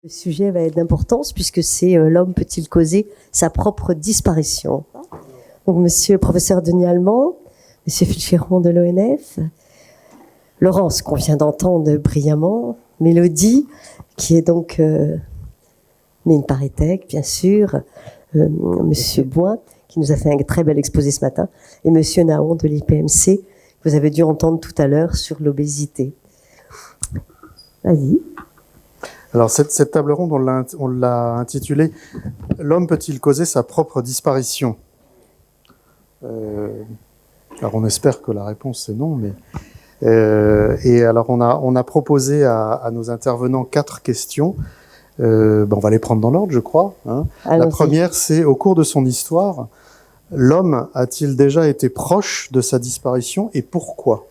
Le sujet va être d'importance puisque c'est l'homme peut-il causer sa propre disparition. Donc, monsieur professeur Denis Allemand, monsieur Fulcheron de l'ONF, Laurence qu'on vient d'entendre brillamment, Mélodie qui est donc Mine Parétech, bien sûr, monsieur Boin qui nous a fait un très bel exposé ce matin, et monsieur Naon de l'IPMC que vous avez dû entendre tout à l'heure sur l'obésité. Vas-y. Alors cette table ronde, on l'a intitulée « L'homme peut-il causer sa propre disparition ?» Alors on espère que la réponse c'est non, mais et alors on a proposé à nos intervenants 4 questions. On va les prendre dans l'ordre, je crois. Hein. La première, c'est au cours de son histoire, l'homme a-t-il déjà été proche de sa disparition et pourquoi ?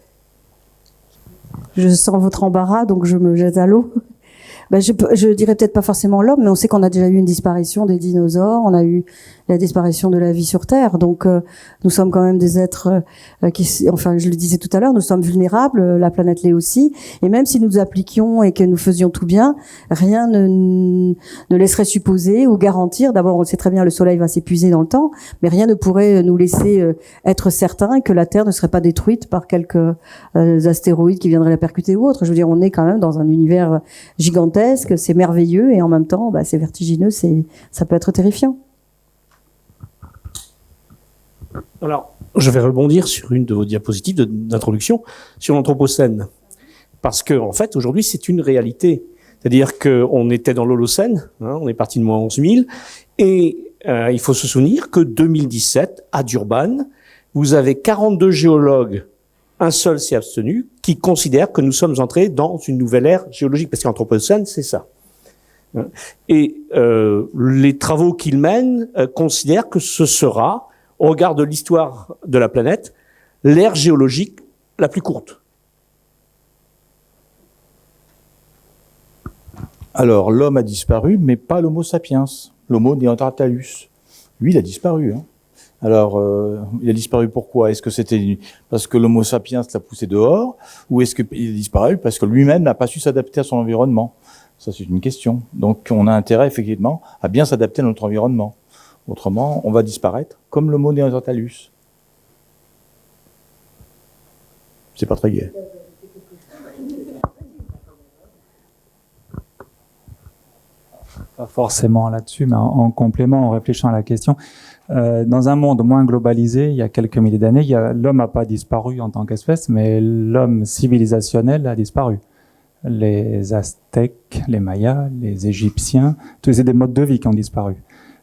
Je sens votre embarras, donc je me jette à l'eau. Je dirais peut-être pas forcément l'homme, mais on sait qu'on a déjà eu une disparition des dinosaures, on a eu la disparition de la vie sur Terre. Donc nous sommes quand même des êtres enfin je le disais tout à l'heure, nous sommes vulnérables, la planète l'est aussi. Et même si nous appliquions et que nous faisions tout bien, rien ne laisserait supposer ou garantir. D'abord, on le sait très bien, le Soleil va s'épuiser dans le temps, mais rien ne pourrait nous laisser être certain que la Terre ne serait pas détruite par quelques astéroïdes qui viendraient la percuter ou autre. Je veux dire, on est quand même dans un univers gigantesque. C'est merveilleux et en même temps, c'est vertigineux, ça peut être terrifiant. Alors, je vais rebondir sur une de vos diapositives d'introduction sur l'Anthropocène. Parce que, en fait, aujourd'hui, c'est une réalité. C'est-à-dire qu'on était dans l'Holocène, on est parti de moins 11 000, et il faut se souvenir que 2017, à Durban, vous avez 42 géologues, un seul s'est abstenu, qui considèrent que nous sommes entrés dans une nouvelle ère géologique, parce que l'Anthropocène, c'est ça. Et les travaux qu'ils mènent considèrent que ce sera, au regard de l'histoire de la planète, l'ère géologique la plus courte. Alors, l'homme a disparu, mais pas l'Homo sapiens, l'Homo neanderthalus. Lui, il a disparu. Alors, il a disparu pourquoi ? Est-ce que c'était parce que l'Homo sapiens l'a poussé dehors, ou est-ce qu'il a disparu parce que lui-même n'a pas su s'adapter à son environnement ? Ça, c'est une question. Donc, on a intérêt, effectivement, à bien s'adapter à notre environnement. Autrement, on va disparaître, comme l'Homo neanderthalus. C'est pas très gai. Pas forcément là-dessus, mais en complément, en réfléchissant à la question, dans un monde moins globalisé, il y a quelques milliers d'années, l'homme n'a pas disparu en tant qu'espèce, mais l'homme civilisationnel a disparu. Les Aztèques, les Mayas, les Égyptiens, tous c'est des modes de vie qui ont disparu.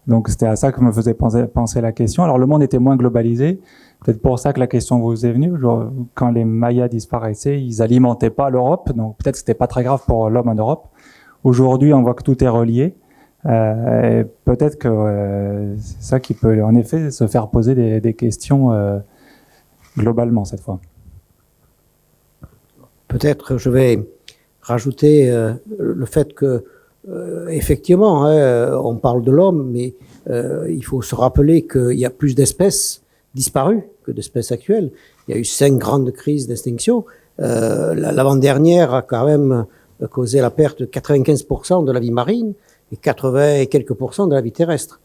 Donc c'était à ça que me faisait penser la question. Alors le monde était moins globalisé, peut-être pour ça que la question vous est venue. Genre, quand les Mayas disparaissaient, ils alimentaient pas l'Europe, donc peut-être que c'était pas très grave pour l'homme en Europe. Aujourd'hui, on voit que tout est relié. Et peut-être que c'est ça qui peut en effet se faire poser des questions globalement cette fois. Peut-être je vais rajouter le fait que effectivement, on parle de l'homme, mais il faut se rappeler qu'il y a plus d'espèces disparues que d'espèces actuelles. Il y a eu 5 grandes crises d'extinction. L'avant-dernière a quand même causé la perte de 95% de la vie marine et 80 et quelques % de la vie terrestre.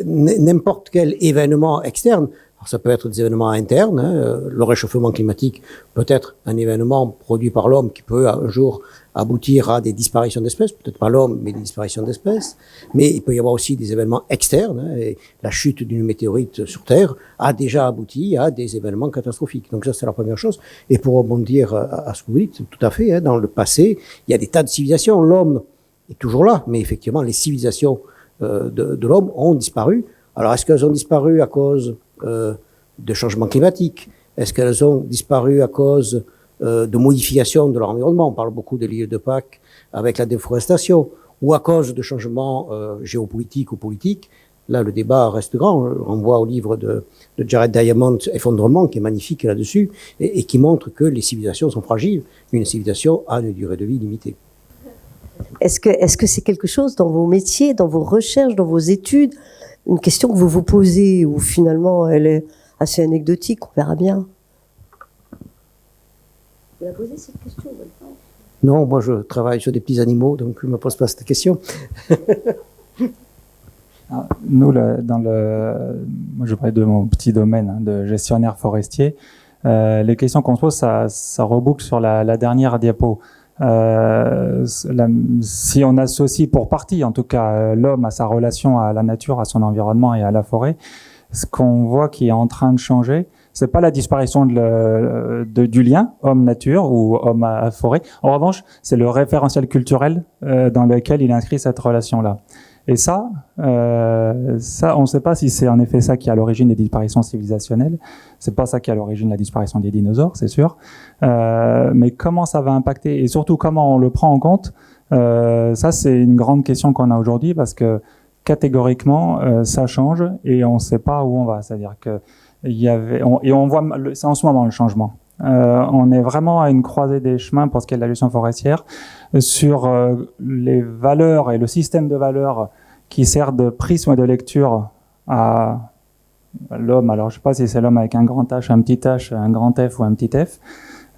N'importe quel événement externe, alors ça peut être des événements internes, le réchauffement climatique peut être un événement produit par l'homme qui peut un jour aboutir à des disparitions d'espèces, peut-être pas l'homme, mais des disparitions d'espèces, mais il peut y avoir aussi des événements externes, et la chute d'une météorite sur Terre a déjà abouti à des événements catastrophiques. Donc ça, c'est la première chose. Et pour rebondir à ce que vous dites, tout à fait, dans le passé, il y a des tas de civilisations, l'homme est toujours là, mais effectivement, les civilisations de l'homme ont disparu. Alors, est-ce qu'elles ont disparu à cause de changements climatiques? Est-ce qu'elles ont disparu à cause de modifications de leur environnement? On parle beaucoup des lieux de Pâques avec la déforestation, ou à cause de changements géopolitiques ou politiques. Là, le débat reste grand. On voit au livre de Jared Diamond, Effondrement, qui est magnifique là-dessus, et qui montre que les civilisations sont fragiles. Une civilisation a une durée de vie limitée. Est-ce que c'est quelque chose dans vos métiers, dans vos recherches, dans vos études, une question que vous vous posez ou finalement elle est assez anecdotique, on verra bien. Vous la posez cette question? Non, moi je travaille sur des petits animaux, donc je ne me pose pas cette question. Nous, moi je parlais de mon petit domaine de gestionnaire forestier. Les questions qu'on se pose, ça reboucle sur la dernière diapo. Si on associe pour partie, en tout cas, l'homme à sa relation à la nature, à son environnement et à la forêt, ce qu'on voit qui est en train de changer, c'est pas la disparition du lien homme-nature ou homme-forêt. En revanche, c'est le référentiel culturel dans lequel il inscrit cette relation-là. Et ça, on ne sait pas si c'est en effet ça qui est à l'origine des disparitions civilisationnelles. C'est pas ça qui est à l'origine de la disparition des dinosaures, c'est sûr. Mais comment ça va impacter et surtout comment on le prend en compte, ça c'est une grande question qu'on a aujourd'hui parce que catégoriquement ça change et on ne sait pas où on va. C'est-à-dire que on voit, c'est en ce moment le changement. On est vraiment à une croisée des chemins pour ce qui est de la gestion forestière sur les valeurs et le système de valeurs qui sert de prisme de lecture à l'homme. Alors, je ne sais pas si c'est l'homme avec un grand H, un petit H, un grand F ou un petit F.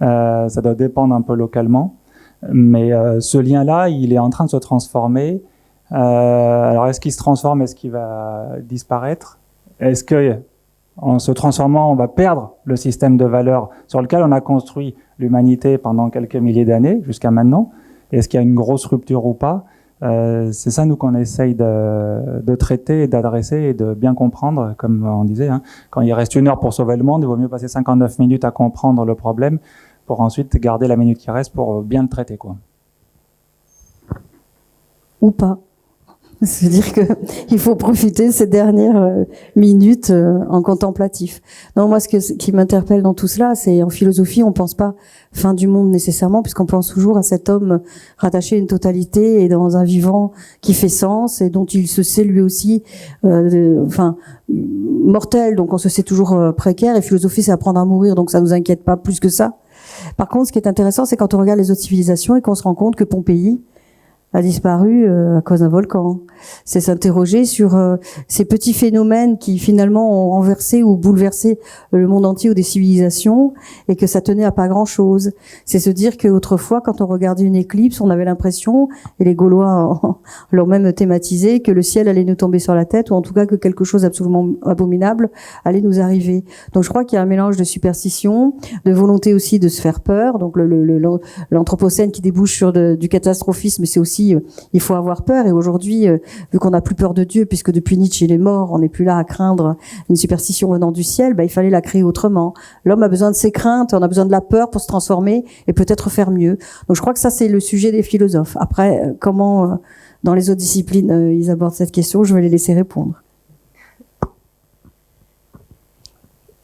Ça doit dépendre un peu localement. Mais ce lien-là, il est en train de se transformer. Alors, est-ce qu'il se transforme? Est-ce qu'il va disparaître? Est-ce que en se transformant, on va perdre le système de valeurs sur lequel on a construit l'humanité pendant quelques milliers d'années jusqu'à maintenant? Est-ce qu'il y a une grosse rupture ou pas? C'est ça, nous, qu'on essaye de traiter, d'adresser et de bien comprendre, comme on disait. Hein. Quand il reste 1 heure pour sauver le monde, il vaut mieux passer 59 minutes à comprendre le problème pour ensuite garder la minute qui reste pour bien le traiter, quoi. Ou pas. C'est-à-dire que il faut profiter de ces dernières minutes en contemplatif. Non, moi, ce qui m'interpelle dans tout cela, c'est en philosophie, on pense pas fin du monde nécessairement, puisqu'on pense toujours à cet homme rattaché à une totalité et dans un vivant qui fait sens et dont il se sait lui aussi, mortel. Donc, on se sait toujours précaire. Et philosophie, c'est apprendre à mourir, donc ça nous inquiète pas plus que ça. Par contre, ce qui est intéressant, c'est quand on regarde les autres civilisations et qu'on se rend compte que Pompéi a disparu à cause d'un volcan. C'est s'interroger sur ces petits phénomènes qui finalement ont renversé ou bouleversé le monde entier ou des civilisations et que ça tenait à pas grand-chose. C'est se dire qu'autrefois, quand on regardait une éclipse, on avait l'impression, et les Gaulois l'ont même thématisé, que le ciel allait nous tomber sur la tête ou en tout cas que quelque chose d'absolument abominable allait nous arriver. Donc je crois qu'il y a un mélange de superstition, de volonté aussi de se faire peur, donc l'anthropocène qui débouche sur du catastrophisme, c'est aussi il faut avoir peur. Et aujourd'hui, vu qu'on n'a plus peur de Dieu, puisque depuis Nietzsche il est mort, on n'est plus là à craindre une superstition venant du ciel, il fallait la créer autrement. L'homme a besoin de ses craintes, on a besoin de la peur pour se transformer et peut-être faire mieux. Donc je crois que ça c'est le sujet des philosophes. Après, comment dans les autres disciplines ils abordent cette question, je vais les laisser répondre.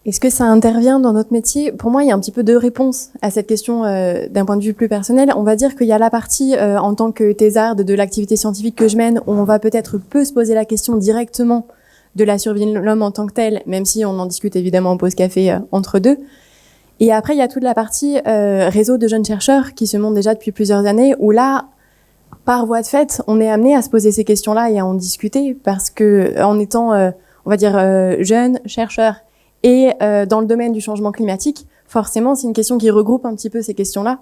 Est-ce que ça intervient dans notre métier? Pour moi, il y a un petit peu deux réponses à cette question d'un point de vue plus personnel. On va dire qu'il y a la partie en tant que thésarde de l'activité scientifique que je mène, où on va peut-être se poser la question directement de la survie de l'homme en tant que tel, même si on en discute évidemment en pause café entre deux. Et après, il y a toute la partie réseau de jeunes chercheurs qui se montent déjà depuis plusieurs années, où là, par voie de fait, on est amené à se poser ces questions-là et à en discuter, parce que en étant, on va dire, jeunes chercheurs, et dans le domaine du changement climatique, forcément, c'est une question qui regroupe un petit peu ces questions-là.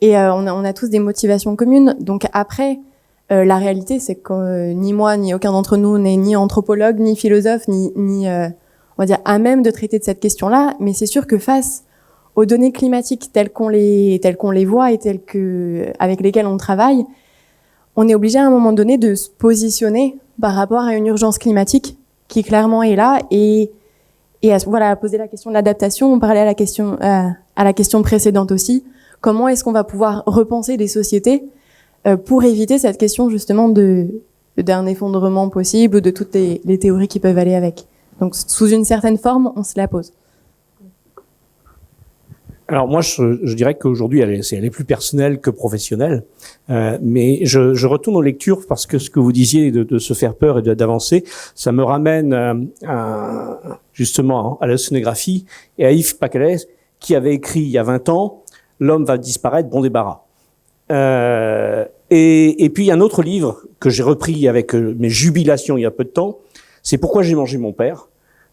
Et on a tous des motivations communes. Donc après, la réalité, c'est que ni moi, ni aucun d'entre nous n'est ni anthropologue, ni philosophe, ni on va dire, à même de traiter de cette question-là. Mais c'est sûr que face aux données climatiques telles qu'on les voit et avec lesquelles on travaille, on est obligé à un moment donné de se positionner par rapport à une urgence climatique qui clairement est là et à poser la question de l'adaptation. On parlait à la question précédente aussi. Comment est-ce qu'on va pouvoir repenser des sociétés pour éviter cette question justement d'un effondrement possible ou de toutes les théories qui peuvent aller avec. Donc sous une certaine forme, on se la pose. Alors moi, je dirais qu'aujourd'hui, elle est plus personnelle que professionnelle, mais je retourne aux lectures parce que ce que vous disiez de se faire peur et d'avancer, ça me ramène justement à l'océanographie et à Yves Paquelet qui avait écrit il y a 20 ans « L'homme va disparaître, bon débarras ». Et puis, il y a un autre livre que j'ai repris avec mes jubilations il y a peu de temps. C'est Pourquoi j'ai mangé mon père,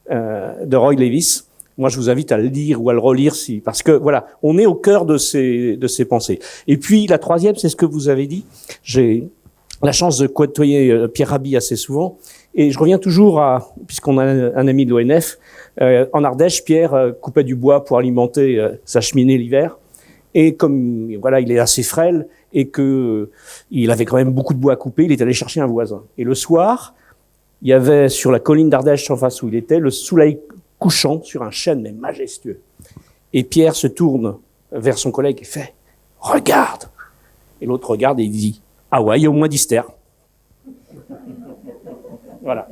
de Roy Lewis. Moi, je vous invite à le lire ou à le relire parce que voilà, on est au cœur de ces pensées. Et puis, la troisième, c'est ce que vous avez dit. J'ai la chance de côtoyer Pierre Rabhi assez souvent. Et je reviens toujours puisqu'on a un ami de l'ONF, en Ardèche, Pierre coupait du bois pour alimenter sa cheminée l'hiver. Et comme, voilà, il est assez frêle et que il avait quand même beaucoup de bois à couper, il est allé chercher un voisin. Et le soir, il y avait sur la colline d'Ardèche, en face où il était, le soleil couchant sur un chêne, mais majestueux. Et Pierre se tourne vers son collègue et fait « Regarde !» Et l'autre regarde et il dit « Ah ouais, il y a au moins 10 terres. » Voilà.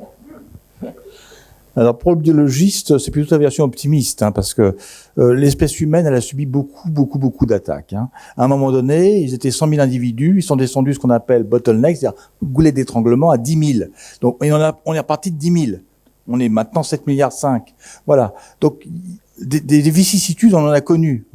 Alors pour le biologiste, c'est plutôt la version optimiste, parce que l'espèce humaine, elle a subi beaucoup d'attaques. À un moment donné, ils étaient 100 000 individus, ils sont descendus ce qu'on appelle bottleneck, c'est-à-dire goulet d'étranglement à 10 000. Donc on est reparti de 10 000. On est maintenant 7,5 milliards. Voilà. Donc des vicissitudes, on en a connu.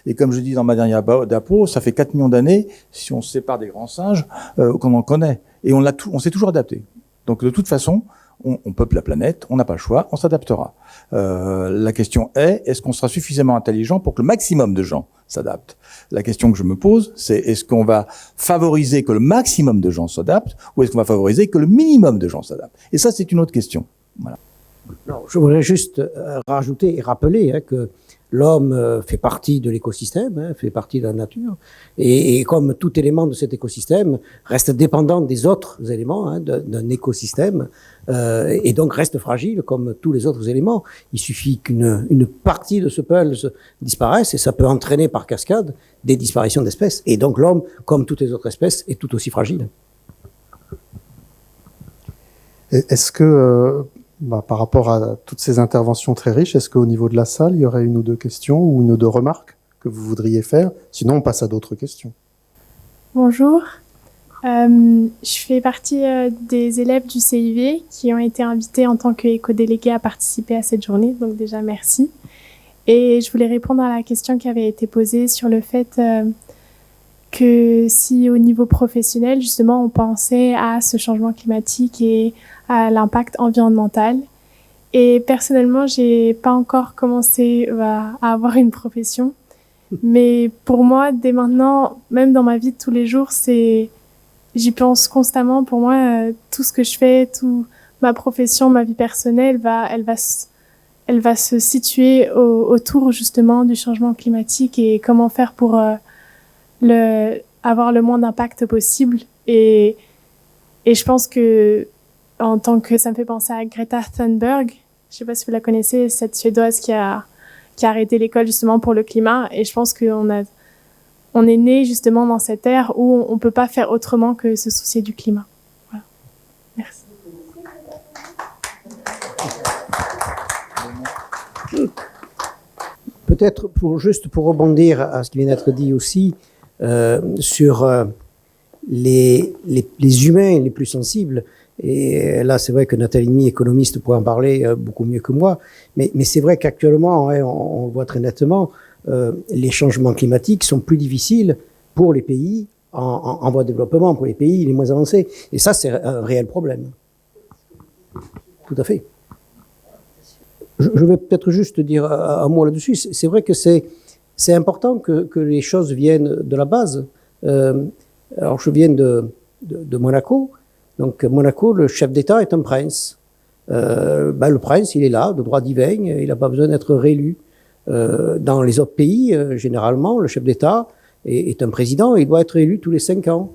Et comme je dis dans ma dernière diapo, ça fait 4 millions d'années, si on se sépare des grands singes, qu'on en connaît. Et on s'est toujours adapté. Donc de toute façon, on peuple la planète, on n'a pas le choix, on s'adaptera. La question est-ce qu'on sera suffisamment intelligent pour que le maximum de gens s'adaptent? La question que je me pose, c'est est-ce qu'on va favoriser que le maximum de gens s'adaptent ou est-ce qu'on va favoriser que le minimum de gens s'adaptent? Et ça, c'est une autre question. Voilà. Non, je voudrais juste rajouter et rappeler que l'homme fait partie de l'écosystème, fait partie de la nature, et comme tout élément de cet écosystème reste dépendant des autres éléments d'un écosystème, et donc reste fragile comme tous les autres éléments. Il suffit qu'une partie de ce puzzle disparaisse et ça peut entraîner par cascade des disparitions d'espèces. Et donc l'homme, comme toutes les autres espèces, est tout aussi fragile. Est-ce que par rapport à toutes ces interventions très riches, est-ce qu'au niveau de la salle, il y aurait une ou deux questions ou une ou deux remarques que vous voudriez faire? Sinon, on passe à d'autres questions. Bonjour. Je fais partie des élèves du CIV qui ont été invités en tant qu'éco-délégués à participer à cette journée. Donc déjà, merci. Et je voulais répondre à la question qui avait été posée sur le fait que si au niveau professionnel, justement, on pensait à ce changement climatique et à l'impact environnemental. Et personnellement, j'ai pas encore commencé à avoir une profession. Mais pour moi, dès maintenant, même dans ma vie de tous les jours, j'y pense constamment. Pour moi, tout ce que je fais, ma profession, ma vie personnelle, elle va se situer autour justement du changement climatique et comment faire pour avoir le moins d'impact possible. Et je pense que en tant que ça me fait penser à Greta Thunberg, je sais pas si vous la connaissez, cette Suédoise qui a arrêté l'école justement pour le climat. Et je pense qu'on est né justement dans cette ère où on peut pas faire autrement que se soucier du climat. Voilà. Merci. Peut-être juste pour rebondir à ce qui vient d'être dit aussi sur les humains les plus sensibles. Et là, c'est vrai que Nathalie Demy, économiste, pourrait en parler beaucoup mieux que moi. Mais c'est vrai qu'actuellement, on le voit très nettement, les changements climatiques sont plus difficiles pour les pays en voie de développement, pour les pays les moins avancés. Et ça, c'est un réel problème. Tout à fait. Je vais peut-être juste dire un mot là-dessus. C'est vrai que c'est important que les choses viennent de la base. Alors, je viens de Monaco. Donc, Monaco, le chef d'État est un prince. Le prince, il est là, de droit divin, il n'a pas besoin d'être réélu. Dans les autres pays, généralement, le chef d'État est un président et il doit être élu tous les 5 ans.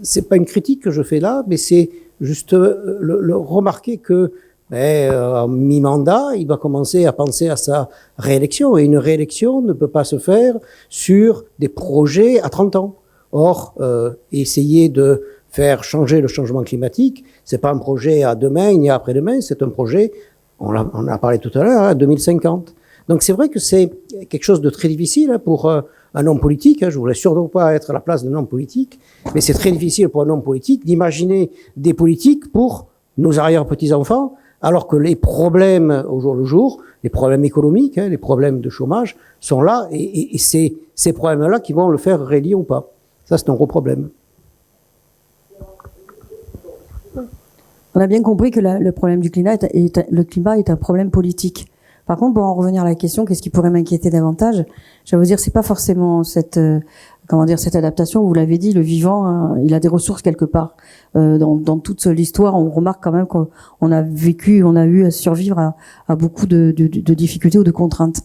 C'est pas une critique que je fais là, mais c'est juste le remarquer que en mi-mandat, il doit commencer à penser à sa réélection. Et une réélection ne peut pas se faire sur des projets à 30 ans. Or, essayer de faire changer le changement climatique, c'est pas un projet à demain ni à après-demain, c'est un projet, on a parlé tout à l'heure, à 2050. Donc c'est vrai que c'est quelque chose de très difficile pour un homme politique. Je voulais surtout pas être à la place d'un homme politique, mais c'est très difficile pour un homme politique d'imaginer des politiques pour nos arrière-petits-enfants, alors que les problèmes au jour le jour, les problèmes économiques, les problèmes de chômage sont là, et c'est ces problèmes-là qui vont le faire réélire ou pas. Ça, c'est un gros problème. On a bien compris que le problème du climat est un problème politique. Par contre, pour en revenir à la question, qu'est-ce qui pourrait m'inquiéter davantage? Je vais vous dire, c'est pas forcément cette adaptation. Vous l'avez dit, le vivant, il a des ressources quelque part. Dans toute l'histoire, on remarque quand même qu'on a vécu, on a eu à survivre à beaucoup de difficultés ou de contraintes.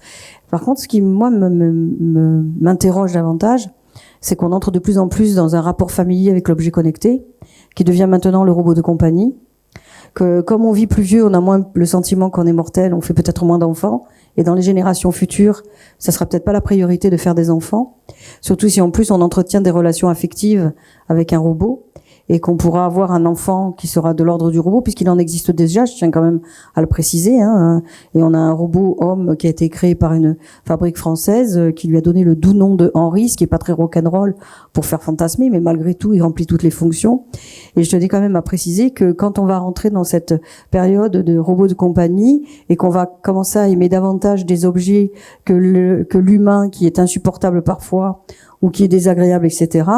Par contre, ce qui, moi, m'interroge davantage, c'est qu'on entre de plus en plus dans un rapport familier avec l'objet connecté, qui devient maintenant le robot de compagnie. Que comme on vit plus vieux, on a moins le sentiment qu'on est mortel, on fait peut-être moins d'enfants, et dans les générations futures, ça sera peut-être pas la priorité de faire des enfants, surtout si en plus on entretient des relations affectives avec un robot, et qu'on pourra avoir un enfant qui sera de l'ordre du robot, puisqu'il en existe déjà, je tiens quand même à le préciser, hein, et on a un robot homme qui a été créé par une fabrique française qui lui a donné le doux nom de Henri, ce qui est pas très rock'n'roll pour faire fantasmer, mais malgré tout, il remplit toutes les fonctions. Et je tenais quand même à préciser que quand on va rentrer dans cette période de robots de compagnie et qu'on va commencer à aimer davantage des objets que l'humain, qui est insupportable parfois ou qui est désagréable, etc.,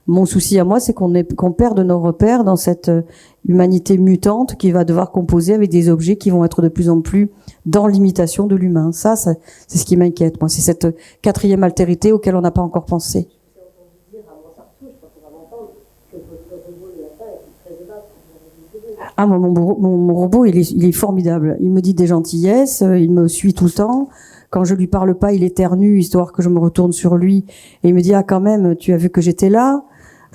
mon souci à moi, c'est qu'on perde nos repères dans cette humanité mutante qui va devoir composer avec des objets qui vont être de plus en plus dans l'imitation de l'humain. Ça, c'est ce qui m'inquiète, moi. C'est cette quatrième altérité auquel on n'a pas encore pensé. Ah, mon robot, il est formidable. Il me dit des gentillesses, il me suit tout le temps. Quand je lui parle pas, il éternue, histoire que je me retourne sur lui. Et il me dit, ah, quand même, tu as vu que j'étais là.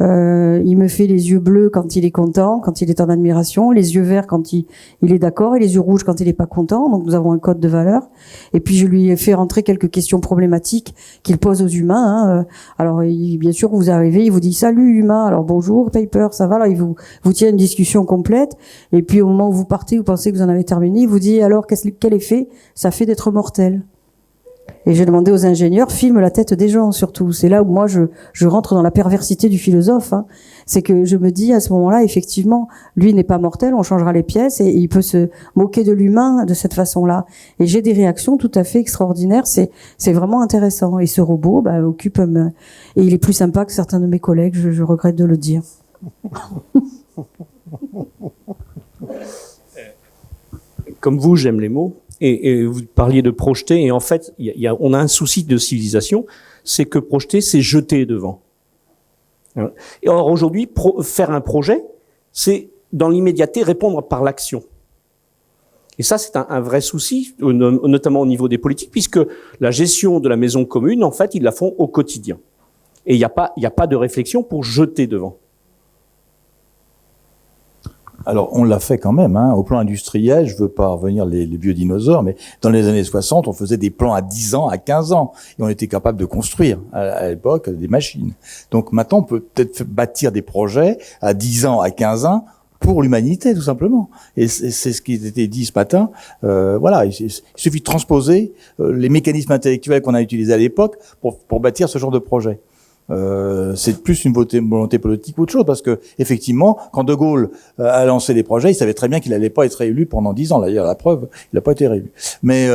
Il me fait les yeux bleus quand il est content, quand il est en admiration, les yeux verts quand il est d'accord, et les yeux rouges quand il est pas content. Donc nous avons un code de valeur. Et puis je lui ai fait rentrer quelques questions problématiques qu'il pose aux humains. Hein. Alors bien sûr, vous arrivez, il vous dit salut humain, alors bonjour Paper, ça va. Alors il vous tient une discussion complète. Et puis au moment où vous partez, vous pensez que vous en avez terminé, il vous dit alors quel effet ça fait d'être mortel. Et j'ai demandé aux ingénieurs, filme la tête des gens surtout. C'est là où moi je rentre dans la perversité du philosophe. Hein. C'est que je me dis à ce moment-là, effectivement, lui n'est pas mortel, on changera les pièces et il peut se moquer de l'humain de cette façon-là. Et j'ai des réactions tout à fait extraordinaires. C'est vraiment intéressant. Et ce robot occupe et il est plus sympa que certains de mes collègues. Je regrette de le dire. Comme vous, j'aime les mots. Et vous parliez de projeter, et en fait, on a un souci de civilisation, c'est que projeter, c'est jeter devant. Et or, aujourd'hui, faire un projet, c'est, dans l'immédiateté, répondre par l'action. Et ça, c'est un vrai souci, notamment au niveau des politiques, puisque la gestion de la maison commune, en fait, ils la font au quotidien. Et il n'y a pas de réflexion pour jeter devant. Alors, on l'a fait quand même, hein. Au plan industriel, je veux pas revenir les vieux dinosaures, mais dans les années 60, on faisait des plans à 10 ans, à 15 ans, et on était capable de construire, à l'époque, des machines. Donc maintenant, on peut peut-être bâtir des projets à 10 ans, à 15 ans, pour l'humanité, tout simplement. Et c'est ce qui a été dit ce matin. Voilà, il suffit de transposer les mécanismes intellectuels qu'on a utilisés à l'époque pour bâtir ce genre de projet. C'est plus une volonté politique qu'autre chose, parce que effectivement, quand De Gaulle a lancé les projets, il savait très bien qu'il n'allait pas être réélu pendant 10 ans. D'ailleurs, la preuve, il n'a pas été réélu. Mais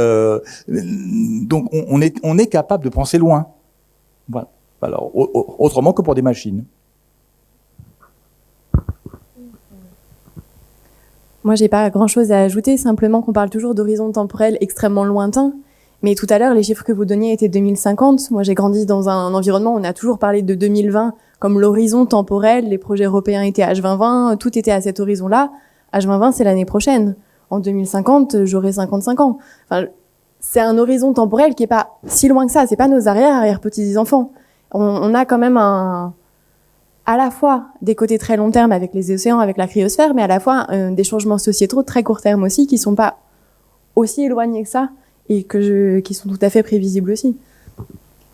donc, on est capable de penser loin. Voilà. Alors, autrement que pour des machines. Moi, j'ai pas grand-chose à ajouter, simplement qu'on parle toujours d'horizons temporels extrêmement lointains. Mais tout à l'heure, les chiffres que vous donniez étaient 2050. Moi, j'ai grandi dans un environnement où on a toujours parlé de 2020 comme l'horizon temporel. Les projets européens étaient H2020, tout était à cet horizon-là. H2020, c'est l'année prochaine. En 2050, j'aurai 55 ans. Enfin, c'est un horizon temporel qui est pas si loin que ça. C'est pas nos arrière-petits-enfants. On a quand même à la fois des côtés très long terme avec les océans, avec la cryosphère, mais à la fois des changements sociétaux très court terme aussi qui sont pas aussi éloignés que ça. Et qui sont tout à fait prévisibles aussi.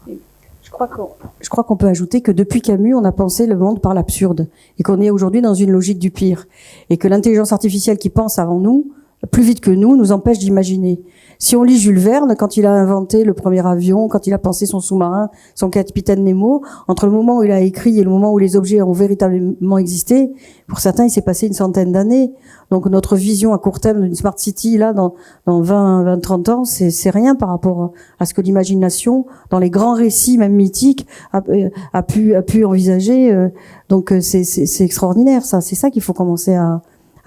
Je crois qu'on peut ajouter que depuis Camus, on a pensé le monde par l'absurde, et qu'on est aujourd'hui dans une logique du pire, et que l'intelligence artificielle qui pense avant nous plus vite que nous empêche d'imaginer. Si on lit Jules Verne, quand il a inventé le premier avion, quand il a pensé son sous-marin, son capitaine Nemo, entre le moment où il a écrit et le moment où les objets ont véritablement existé, pour certains, il s'est passé une centaine d'années. Donc notre vision à court terme d'une smart city, là, dans 20, 30 ans, c'est rien par rapport à ce que l'imagination, dans les grands récits, même mythiques, a pu envisager. Donc c'est extraordinaire, ça. C'est ça qu'il faut commencer à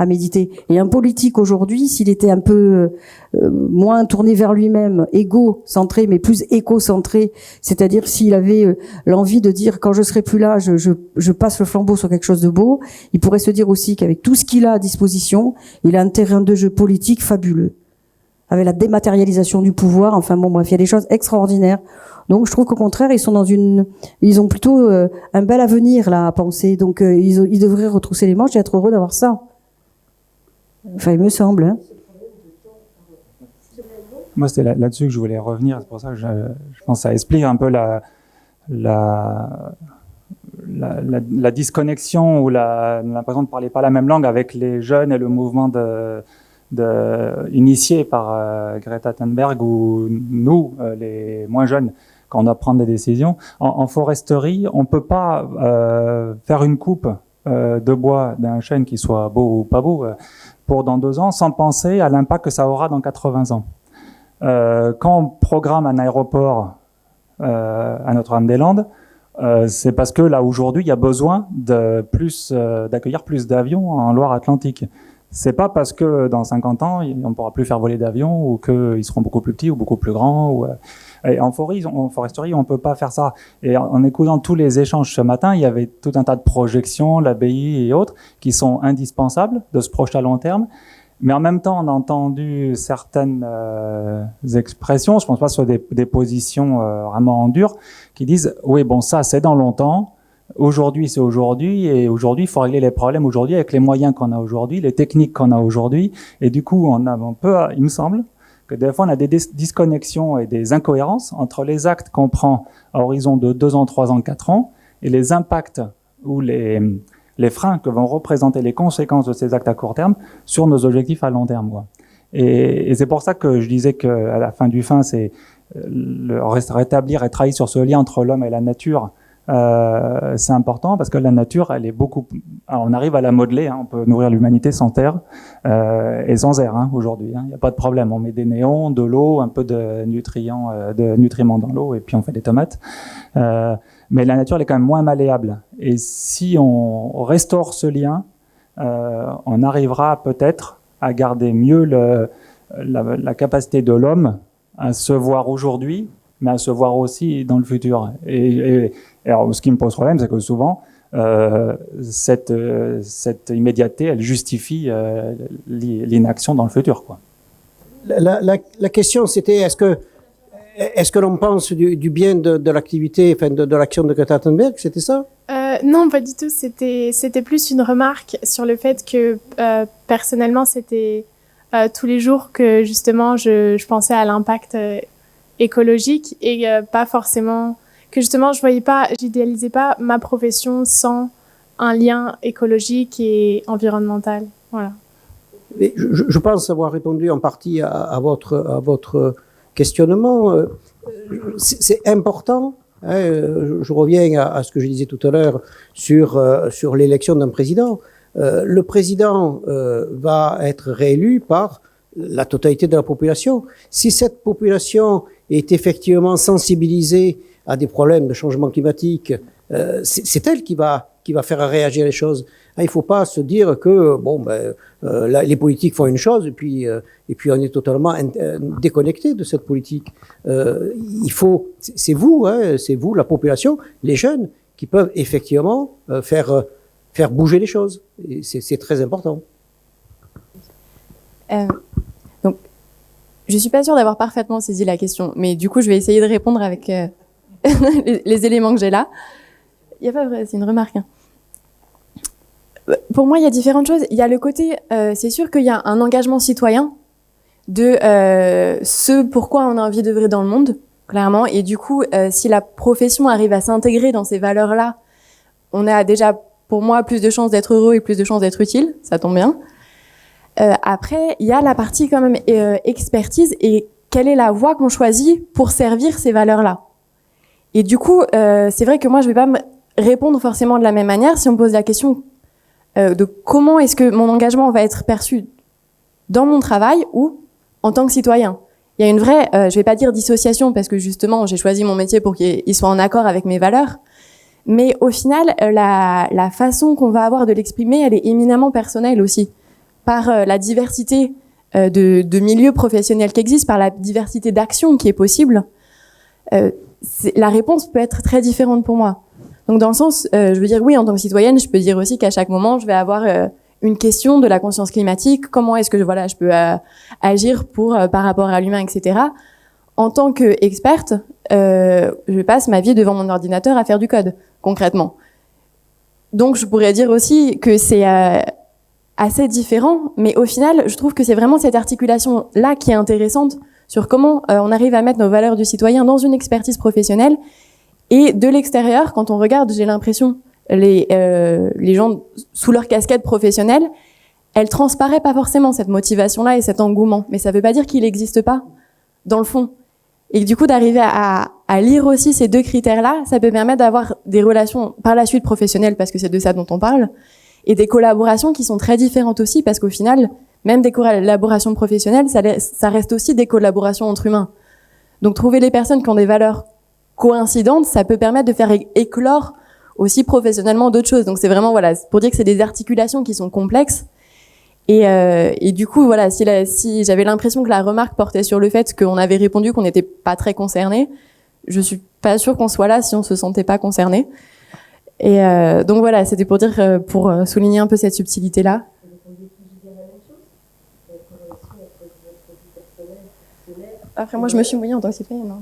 méditer. Et un politique aujourd'hui, s'il était un peu moins tourné vers lui-même, égo-centré, mais plus éco-centré, c'est-à-dire s'il avait l'envie de dire quand je serai plus là, je passe le flambeau sur quelque chose de beau, il pourrait se dire aussi qu'avec tout ce qu'il a à disposition, il a un terrain de jeu politique fabuleux. Avec la dématérialisation du pouvoir, enfin bon, bref, il y a des choses extraordinaires. Donc je trouve qu'au contraire, ils ont plutôt un bel avenir là à penser. Donc ils devraient retrousser les manches et être heureux d'avoir ça. Enfin, il me semble. Hein. Moi, c'était là-dessus que je voulais revenir. C'est pour ça que je pense que ça explique un peu la disconnexion ou l'impression de parler pas la même langue avec les jeunes et le mouvement initié par Greta Thunberg ou nous, les moins jeunes, quand on doit prendre des décisions. En foresterie, on peut pas faire une coupe de bois d'un chêne qui soit beau ou pas beau pour dans 2 ans sans penser à l'impact que ça aura dans 80 ans. Quand on programme un aéroport à Notre-Dame-des-Landes, c'est parce que là aujourd'hui il y a besoin d'accueillir plus d'avions en Loire-Atlantique. C'est pas parce que dans 50 ans on pourra plus faire voler d'avions ou qu'ils seront beaucoup plus petits ou beaucoup plus grands. Et en foresterie, on peut pas faire ça. Et en écoutant tous les échanges ce matin, il y avait tout un tas de projections, l'ABI et autres, qui sont indispensables de se projeter à long terme. Mais en même temps, on a entendu certaines expressions, je pense pas sur des positions vraiment en dur, qui disent « oui, bon, ça, c'est dans longtemps. Aujourd'hui, c'est aujourd'hui. Et aujourd'hui, il faut régler les problèmes aujourd'hui avec les moyens qu'on a aujourd'hui, les techniques qu'on a aujourd'hui. » Et du coup, on peut, il me semble, que des fois on a des disconnexions et des incohérences entre les actes qu'on prend à horizon de 2 ans, 3 ans, 4 ans et les impacts ou les freins que vont représenter les conséquences de ces actes à court terme sur nos objectifs à long terme. Et c'est pour ça que je disais qu'à la fin du fin, c'est rétablir et travailler sur ce lien entre l'homme et la nature. C'est important parce que la nature, elle est beaucoup. Alors on arrive à la modeler. On peut nourrir l'humanité sans terre et sans air aujourd'hui. Il n'y a pas de problème. On met des néons, de l'eau, un peu de nutriments dans l'eau et puis on fait des tomates. Mais la nature, elle est quand même moins malléable. Et si on restaure ce lien, on arrivera peut-être à garder mieux la capacité de l'homme à se voir aujourd'hui, mais à se voir aussi dans le futur. Et alors, ce qui me pose problème, c'est que souvent, cette immédiateté, elle justifie l'inaction dans le futur, quoi. La question, c'était est-ce que l'on pense du bien de l'activité, enfin de l'action de Greta Thunberg, c'était ça? Non, pas du tout. C'était plus une remarque sur le fait que personnellement, c'était tous les jours que justement je pensais à l'impact écologique et pas forcément que justement j'idéalisais pas ma profession sans un lien écologique et environnemental. Voilà. Mais je pense avoir répondu en partie à votre questionnement. C'est important. Je reviens à ce que je disais tout à l'heure sur l'élection d'un président. Le président va être réélu par la totalité de la population. Si cette population est effectivement sensibilisée à des problèmes de changement climatique, c'est elle qui va faire réagir les choses. Il ne faut pas se dire que les politiques font une chose et puis on est totalement déconnecté de cette politique. C'est vous, la population, les jeunes, qui peuvent effectivement faire bouger les choses. Et c'est très important. Donc, je suis pas sûre d'avoir parfaitement saisi la question, mais du coup, je vais essayer de répondre avec les éléments que j'ai là. Il y a pas vrai, c'est une remarque. Pour moi, il y a différentes choses. Il y a le côté, c'est sûr qu'il y a un engagement citoyen de ce pourquoi on a envie d'œuvrer dans le monde, clairement. Et du coup, si la profession arrive à s'intégrer dans ces valeurs-là, on a déjà, pour moi, plus de chances d'être heureux et plus de chances d'être utile. Ça tombe bien. Après, il y a la partie quand même expertise et quelle est la voie qu'on choisit pour servir ces valeurs-là. Et du coup, c'est vrai que moi, je vais pas me répondre forcément de la même manière si on me pose la question de comment est-ce que mon engagement va être perçu dans mon travail ou en tant que citoyen. Il y a une vraie, je vais pas dire dissociation parce que justement, j'ai choisi mon métier pour qu'il soit en accord avec mes valeurs. Mais au final, la façon qu'on va avoir de l'exprimer, elle est éminemment personnelle aussi. Par la diversité de milieux professionnels qui existent, par la diversité d'actions qui est possible, la réponse peut être très différente pour moi. Donc dans le sens, je veux dire oui, en tant que citoyenne, je peux dire aussi qu'à chaque moment, je vais avoir une question de la conscience climatique, comment est-ce que je peux agir par rapport à l'humain, etc. En tant qu'experte, je passe ma vie devant mon ordinateur à faire du code, concrètement. Donc je pourrais dire aussi que c'est assez différent, mais au final, je trouve que c'est vraiment cette articulation-là qui est intéressante sur comment on arrive à mettre nos valeurs du citoyen dans une expertise professionnelle. Et de l'extérieur, quand on regarde, j'ai l'impression, les gens sous leur casquette professionnelle, elle transparaît pas forcément cette motivation-là et cet engouement. Mais ça veut pas dire qu'il n'existe pas, dans le fond. Et du coup, d'arriver à lire aussi ces deux critères-là, ça peut permettre d'avoir des relations par la suite professionnelles, parce que c'est de ça dont on parle, et des collaborations qui sont très différentes aussi, parce qu'au final, même des collaborations professionnelles, ça reste aussi des collaborations entre humains. Donc trouver les personnes qui ont des valeurs coïncidantes, ça peut permettre de faire éclore aussi professionnellement d'autres choses. Donc c'est vraiment, voilà, pour dire que c'est des articulations qui sont complexes. Et du coup, voilà, si j'avais l'impression que la remarque portait sur le fait qu'on avait répondu qu'on n'était pas très concernés, je suis pas sûre qu'on soit là si on se sentait pas concerné. Et donc voilà, c'était pour dire, pour souligner un peu cette subtilité-là. Après, moi, je me suis mouillée en tant que citoyenne.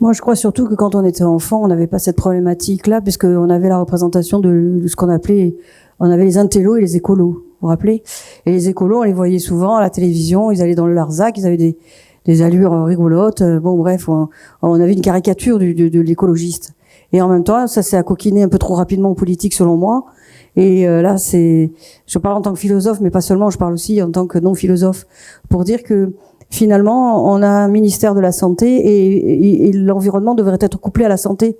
Moi, je crois surtout que quand on était enfant, on n'avait pas cette problématique-là, puisqu'on avait la représentation de ce qu'on appelait, on avait les intellos et les écolos, vous vous rappelez? Et les écolos, on les voyait souvent à la télévision, ils allaient dans le Larzac, ils avaient des allures rigolotes. Bon, bref, on avait une caricature de l'écologiste. Et en même temps, ça s'est accoquiné un peu trop rapidement en politique, selon moi. Et là, je parle en tant que philosophe, mais pas seulement, je parle aussi en tant que non-philosophe, pour dire que finalement, on a un ministère de la santé et l'environnement devrait être couplé à la santé.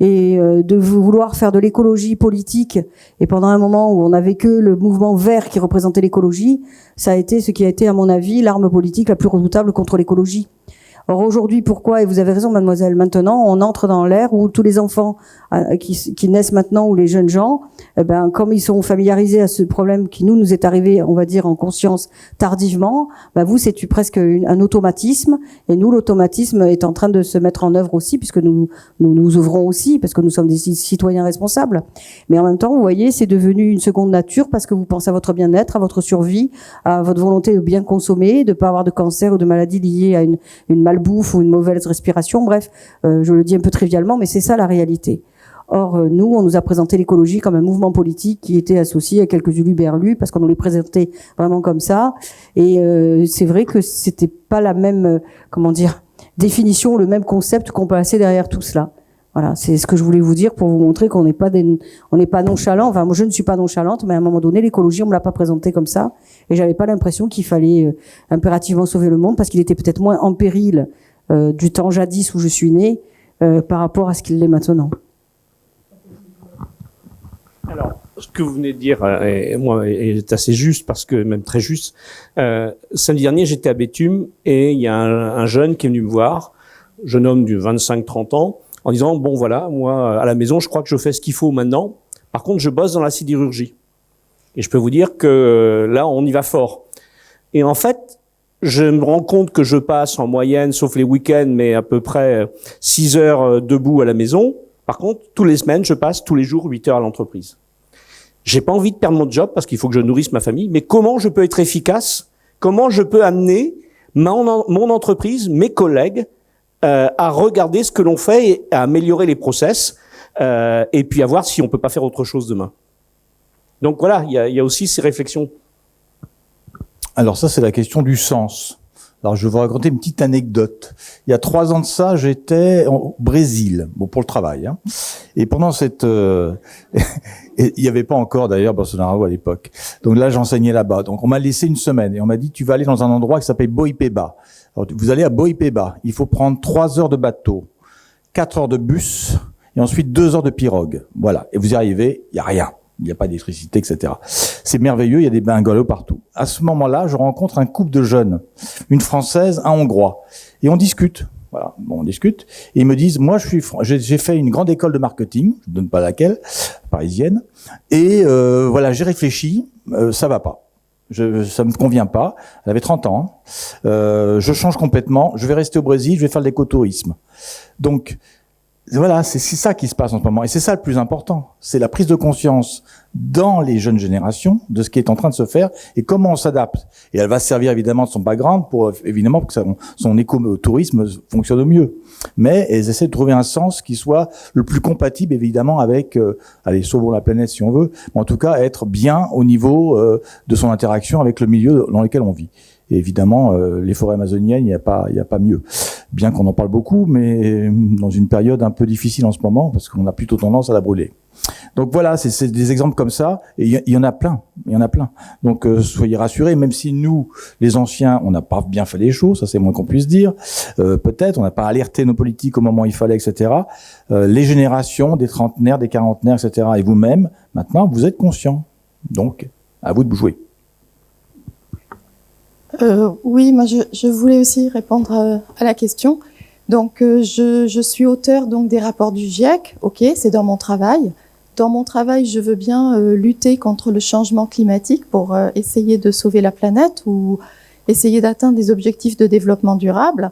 Et de vouloir faire de l'écologie politique, et pendant un moment où on n'avait que le mouvement vert qui représentait l'écologie, ça a été ce qui a été, à mon avis, l'arme politique la plus redoutable contre l'écologie. Or aujourd'hui, pourquoi, et vous avez raison mademoiselle, maintenant on entre dans l'ère où tous les enfants qui naissent maintenant, ou les jeunes gens, comme ils sont familiarisés à ce problème qui nous est arrivé, on va dire en conscience tardivement, vous c'est presque un automatisme, et nous l'automatisme est en train de se mettre en œuvre aussi, puisque nous œuvrons aussi, parce que nous sommes des citoyens responsables. Mais en même temps, vous voyez, c'est devenu une seconde nature, parce que vous pensez à votre bien-être, à votre survie, à votre volonté de bien consommer, de pas avoir de cancer ou de maladie liée à une malbouffe ou une mauvaise respiration, bref, je le dis un peu trivialement, mais c'est ça la réalité. Or, nous, on nous a présenté l'écologie comme un mouvement politique qui était associé à quelques uluberlus, parce qu'on nous les présentait vraiment comme ça, et c'est vrai que c'était pas la même, définition, le même concept qu'on plaçait derrière tout cela. Voilà, c'est ce que je voulais vous dire pour vous montrer qu'on n'est pas nonchalant. Enfin, moi, je ne suis pas nonchalante, mais à un moment donné, l'écologie, on me l'a pas présentée comme ça, et j'avais pas l'impression qu'il fallait impérativement sauver le monde, parce qu'il était peut-être moins en péril du temps jadis où je suis née par rapport à ce qu'il l'est maintenant. Alors, ce que vous venez de dire est assez juste, parce que même très juste. Samedi dernier, j'étais à Béthune et il y a un jeune qui est venu me voir, jeune homme de 25-30 ans, en disant, bon voilà, moi, à la maison, je crois que je fais ce qu'il faut maintenant. Par contre, je bosse dans la sidérurgie. Et je peux vous dire que là, on y va fort. Et en fait, je me rends compte que je passe en moyenne, sauf les week-ends, mais à peu près 6 heures debout à la maison. Par contre, tous les semaines, je passe tous les jours 8 heures à l'entreprise. J'ai pas envie de perdre mon job parce qu'il faut que je nourrisse ma famille, mais comment je peux être efficace? Comment je peux amener mon entreprise, mes collègues, à regarder ce que l'on fait et à améliorer les process, et puis à voir si on peut pas faire autre chose demain. Donc voilà, il y a aussi ces réflexions. Alors ça, c'est la question du sens. Alors, je vais vous raconter une petite anecdote. Il y a 3 ans de ça, j'étais au Brésil, bon, pour le travail, hein. Et pendant cette, il n'y avait pas encore d'ailleurs Bolsonaro à l'époque. Donc là, j'enseignais là-bas. Donc on m'a laissé une semaine et on m'a dit, tu vas aller dans un endroit qui s'appelle Boipeba. Alors, vous allez à Boipeba. Il faut prendre 3 heures de bateau, 4 heures de bus et ensuite 2 heures de pirogue. Voilà. Et vous y arrivez, il n'y a rien. Il n'y a pas d'électricité, etc. C'est merveilleux, il y a des bungalows partout. À ce moment-là, je rencontre un couple de jeunes, une Française, un Hongrois. Et on discute. Voilà, bon, on discute. Et ils me disent, moi, j'ai fait une grande école de marketing, je ne donne pas laquelle, parisienne. Et voilà, j'ai réfléchi, ça va pas. Ça me convient pas. Elle avait 30 ans. Je change complètement. Je vais rester au Brésil, je vais faire de l'écotourisme. Donc, voilà, c'est ça qui se passe en ce moment. Et c'est ça le plus important. C'est la prise de conscience dans les jeunes générations de ce qui est en train de se faire et comment on s'adapte. Et elle va servir évidemment de son background pour que son écotourisme fonctionne au mieux. Mais elles essaient de trouver un sens qui soit le plus compatible évidemment avec, allez, sauvons la planète si on veut, mais en tout cas être bien au niveau de son interaction avec le milieu dans lequel on vit. Et évidemment, les forêts amazoniennes, il n'y a pas mieux. Bien qu'on en parle beaucoup, mais dans une période un peu difficile en ce moment, parce qu'on a plutôt tendance à la brûler. Donc voilà, c'est des exemples comme ça, et il y en a plein, Donc soyez rassurés, même si nous, les anciens, on n'a pas bien fait les choses, ça c'est moins qu'on puisse dire, peut-être, on n'a pas alerté nos politiques au moment où il fallait, etc. Les générations, des trentenaires, des quarantenaires, etc., et vous-même, maintenant, vous êtes conscients. Donc, à vous de jouer. Oui, moi je voulais aussi répondre à la question. Donc je suis auteur donc des rapports du GIEC. Ok, c'est dans mon travail. Dans mon travail, je veux bien lutter contre le changement climatique pour essayer de sauver la planète ou essayer d'atteindre des objectifs de développement durable.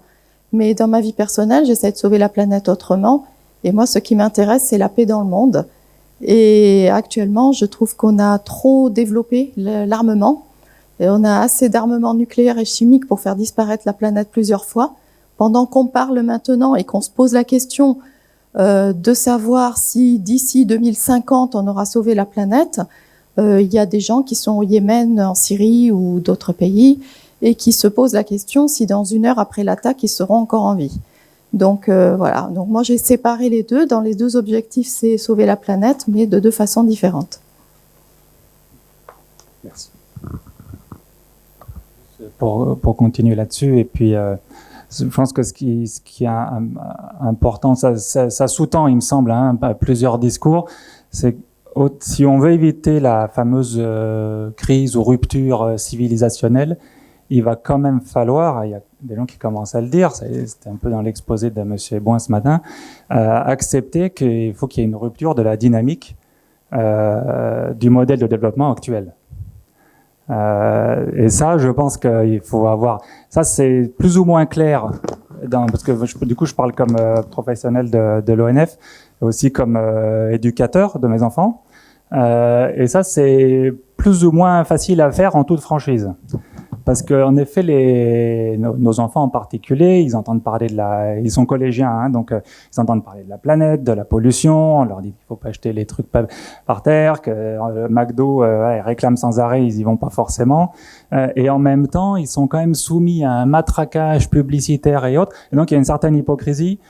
Mais dans ma vie personnelle, j'essaie de sauver la planète autrement. Et moi, ce qui m'intéresse, c'est la paix dans le monde. Et actuellement, je trouve qu'on a trop développé l'armement. Et on a assez d'armements nucléaires et chimiques pour faire disparaître la planète plusieurs fois. Pendant qu'on parle maintenant et qu'on se pose la question de savoir si d'ici 2050 on aura sauvé la planète, il y a des gens qui sont au Yémen, en Syrie ou d'autres pays et qui se posent la question si dans 1 heure après l'attaque ils seront encore en vie. Donc voilà. Donc moi j'ai séparé les deux. Dans les 2 objectifs, c'est sauver la planète, mais de 2 façons différentes. Merci. Pour continuer là-dessus, et puis je pense que ce qui est important, ça sous-tend, il me semble, plusieurs discours, c'est si on veut éviter la fameuse crise ou rupture civilisationnelle, il va quand même falloir, il y a des gens qui commencent à le dire, c'était un peu dans l'exposé de M. Boin ce matin, accepter qu'il faut qu'il y ait une rupture de la dynamique du modèle de développement actuel. Et ça, je pense qu'il faut avoir... Ça, c'est plus ou moins clair, parce que du coup, je parle comme professionnel de l'ONF, et aussi comme éducateur de mes enfants. Et ça, c'est plus ou moins facile à faire en toute franchise. Parce qu'en effet, nos enfants en particulier, ils entendent parler ils sont collégiens, donc ils entendent parler de la planète, de la pollution. On leur dit qu'il faut pas jeter les trucs par terre, que le McDo ils réclament sans arrêt, ils y vont pas forcément. Et en même temps, ils sont quand même soumis à un matraquage publicitaire et autres. Et donc il y a une certaine hypocrisie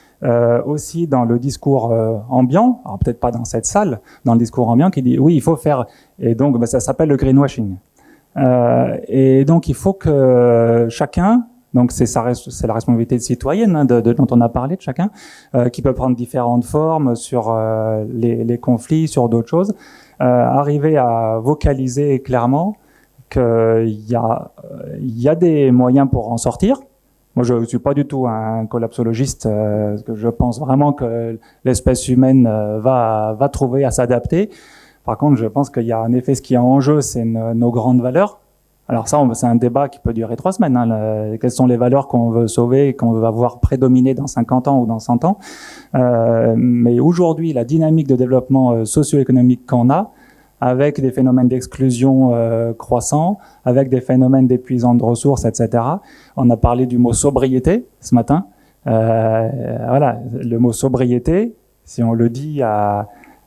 aussi dans le discours ambiant. Alors peut-être pas dans cette salle, dans le discours ambiant qui dit oui, il faut faire. Et donc ça s'appelle le greenwashing. Et donc il faut que chacun, donc c'est la responsabilité citoyenne dont on a parlé de chacun, qui peut prendre différentes formes sur les conflits, sur d'autres choses, arriver à vocaliser clairement qu'il y a des moyens pour en sortir. Moi, je suis pas du tout un collapsologiste, parce que je pense vraiment que l'espèce humaine va trouver à s'adapter. Par contre, je pense qu'il y a en effet ce qui est en jeu, c'est nos grandes valeurs. Alors ça, c'est un débat qui peut durer 3 semaines. Quelles sont les valeurs qu'on veut sauver et qu'on va voir prédominer dans 50 ans ou dans 100 ans. Mais aujourd'hui, la dynamique de développement socio-économique qu'on a, avec des phénomènes d'exclusion croissants, avec des phénomènes d'épuisement de ressources, etc. On a parlé du mot sobriété ce matin. Voilà, le mot sobriété, si on le dit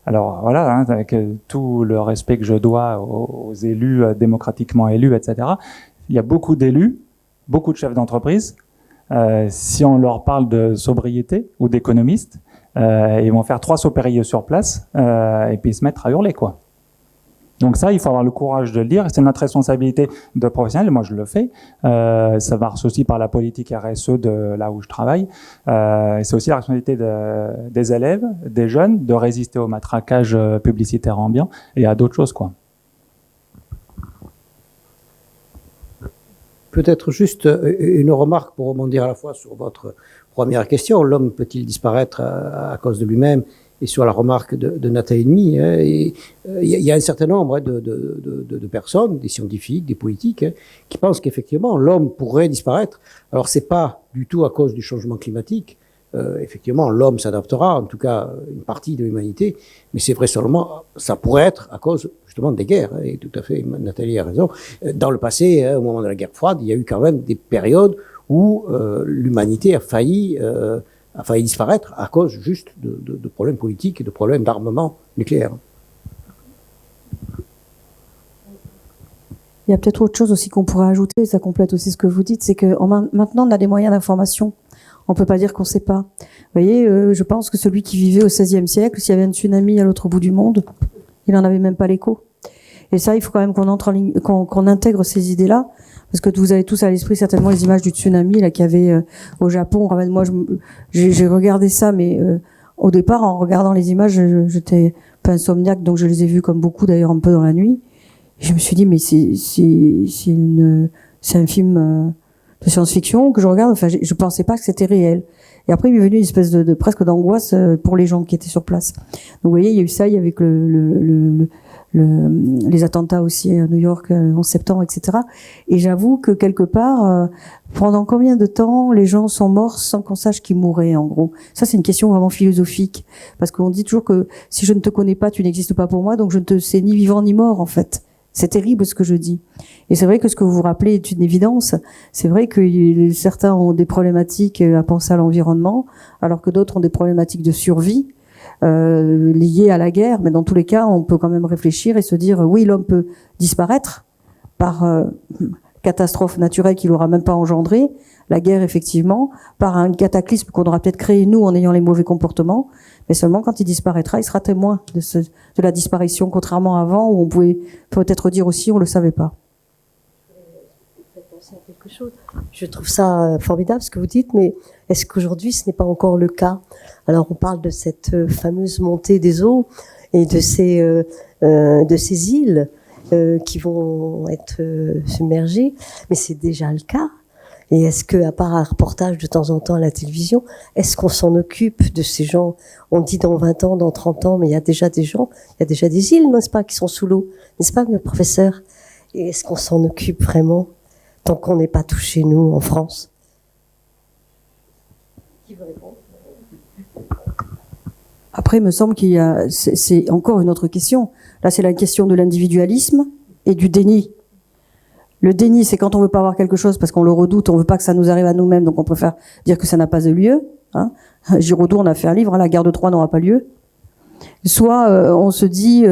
alors voilà, avec tout le respect que je dois aux élus démocratiquement élus, etc. Il y a beaucoup d'élus beaucoup de chefs d'entreprise, si on leur parle de sobriété ou d'économistes, ils vont faire 3 sauts périlleux sur place et puis se mettre à hurler, quoi. Donc ça, il faut avoir le courage de le dire. C'est notre responsabilité de professionnels. Moi, je le fais. Ça marche aussi par la politique RSE de là où je travaille. Et c'est aussi la responsabilité des élèves, des jeunes, de résister au matraquage publicitaire ambiant et à d'autres choses, quoi. Peut-être juste une remarque pour rebondir à la fois sur votre première question. L'homme peut-il disparaître à cause de lui-même? Et sur la remarque de Nathalie Demy, il y a un certain nombre de personnes, des scientifiques, des politiques, qui pensent qu'effectivement l'homme pourrait disparaître. Alors c'est pas du tout à cause du changement climatique. Effectivement, l'homme s'adaptera, en tout cas une partie de l'humanité, mais c'est vrai seulement, ça pourrait être à cause justement des guerres. Et tout à fait, Nathalie a raison. Dans le passé, au moment de la guerre froide, il y a eu quand même des périodes où l'humanité a failli disparaître à cause juste de problèmes politiques et de problèmes d'armement nucléaire. Il y a peut-être autre chose aussi qu'on pourrait ajouter, ça complète aussi ce que vous dites, c'est que maintenant on a des moyens d'information. On peut pas dire qu'on sait pas. Vous voyez, je pense que celui qui vivait au XVIe siècle, s'il y avait un tsunami à l'autre bout du monde, il en avait même pas l'écho. Et ça, il faut quand même qu'on intègre ces idées-là, parce que vous avez tous à l'esprit certainement les images du tsunami là qu'il y avait au Japon. Moi, j'ai regardé ça, mais au départ, en regardant les images, j'étais pas insomniaque, donc je les ai vues comme beaucoup d'ailleurs un peu dans la nuit. Et je me suis dit, mais c'est un film de science-fiction que je regarde. Enfin, je pensais pas que c'était réel. Et après, il m'est venu une espèce de presque d'angoisse pour les gens qui étaient sur place. Donc, vous voyez, il y a eu ça, il y avait les attentats aussi à New York, 11 septembre, etc. Et j'avoue que quelque part, pendant combien de temps les gens sont morts sans qu'on sache qu'ils mouraient, en gros? Ça, c'est une question vraiment philosophique. Parce qu'on dit toujours que si je ne te connais pas, tu n'existes pas pour moi, donc je ne te sais ni vivant ni mort, en fait. C'est terrible ce que je dis. Et c'est vrai que ce que vous vous rappelez est une évidence. C'est vrai que certains ont des problématiques à penser à l'environnement, alors que d'autres ont des problématiques de survie liées à la guerre. Mais dans tous les cas, on peut quand même réfléchir et se dire, oui, l'homme peut disparaître par catastrophe naturelle qu'il n'aura même pas engendrée, la guerre effectivement, par un cataclysme qu'on aura peut-être créé nous en ayant les mauvais comportements, mais seulement quand il disparaîtra, il sera témoin de la disparition, contrairement à avant où on pouvait peut-être dire aussi on le savait pas. Je trouve ça formidable ce que vous dites, mais est-ce qu'aujourd'hui ce n'est pas encore le cas? Alors on parle de cette fameuse montée des eaux et de ces îles qui vont être submergées, mais c'est déjà le cas. Et est-ce que, à part un reportage de temps en temps à la télévision, est-ce qu'on s'en occupe de ces gens? On dit dans 20 ans, dans 30 ans, mais il y a déjà des gens, il y a déjà des îles, n'est-ce pas, qui sont sous l'eau, n'est-ce pas, mes professeurs? Et est-ce qu'on s'en occupe vraiment, tant qu'on n'est pas touché, nous, en France? Qui veut répondre? Après, il me semble qu'il y a, c'est encore une autre question. Là, c'est la question de l'individualisme et du déni. Le déni, c'est quand on veut pas avoir quelque chose parce qu'on le redoute, on veut pas que ça nous arrive à nous-mêmes, donc on préfère dire que ça n'a pas de lieu. Hein. Giraudoux, on a fait un livre, la guerre de Troie n'aura pas lieu. Soit on se dit,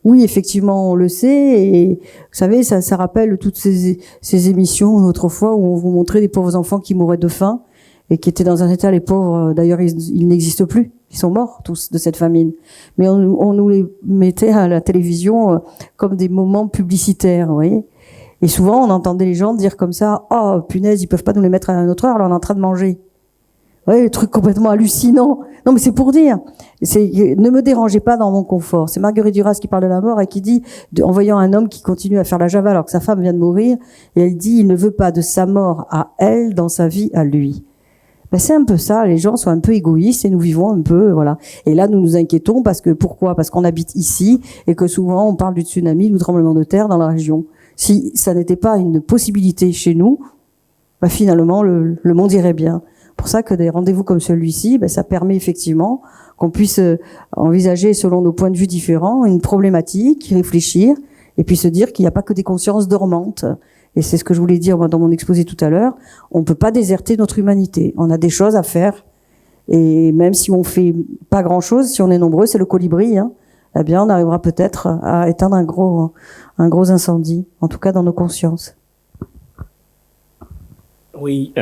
oui, effectivement, on le sait, et vous savez, ça rappelle toutes ces émissions autrefois où on vous montrait des pauvres enfants qui mouraient de faim et qui étaient dans un état, les pauvres, d'ailleurs, ils n'existent plus. Ils sont morts, tous, de cette famine. Mais on nous les mettait à la télévision comme des moments publicitaires, vous voyez. Et souvent, on entendait les gens dire comme ça, oh, punaise, ils peuvent pas nous les mettre à une autre heure, là, on est en train de manger. Ouais, le truc complètement hallucinant. Non, mais c'est pour dire. Ne me dérangez pas dans mon confort. C'est Marguerite Duras qui parle de la mort et qui dit, en voyant un homme qui continue à faire la java alors que sa femme vient de mourir, et elle dit, il ne veut pas de sa mort à elle dans sa vie à lui. Ben, c'est un peu ça, les gens sont un peu égoïstes et nous vivons un peu, voilà. Et là, nous nous inquiétons parce que, pourquoi? Parce qu'on habite ici et que souvent on parle du tsunami, du tremblement de terre dans la région. Si ça n'était pas une possibilité chez nous, ben finalement, le monde irait bien. Pour ça que des rendez-vous comme celui-ci, ben ça permet effectivement qu'on puisse envisager, selon nos points de vue différents, une problématique, réfléchir, et puis se dire qu'il n'y a pas que des consciences dormantes. Et c'est ce que je voulais dire dans mon exposé tout à l'heure. On ne peut pas déserter notre humanité. On a des choses à faire. Et même si on fait pas grand-chose, si on est nombreux, c'est le colibri, hein, eh bien, on arrivera peut-être à éteindre un gros incendie, en tout cas dans nos consciences. Oui.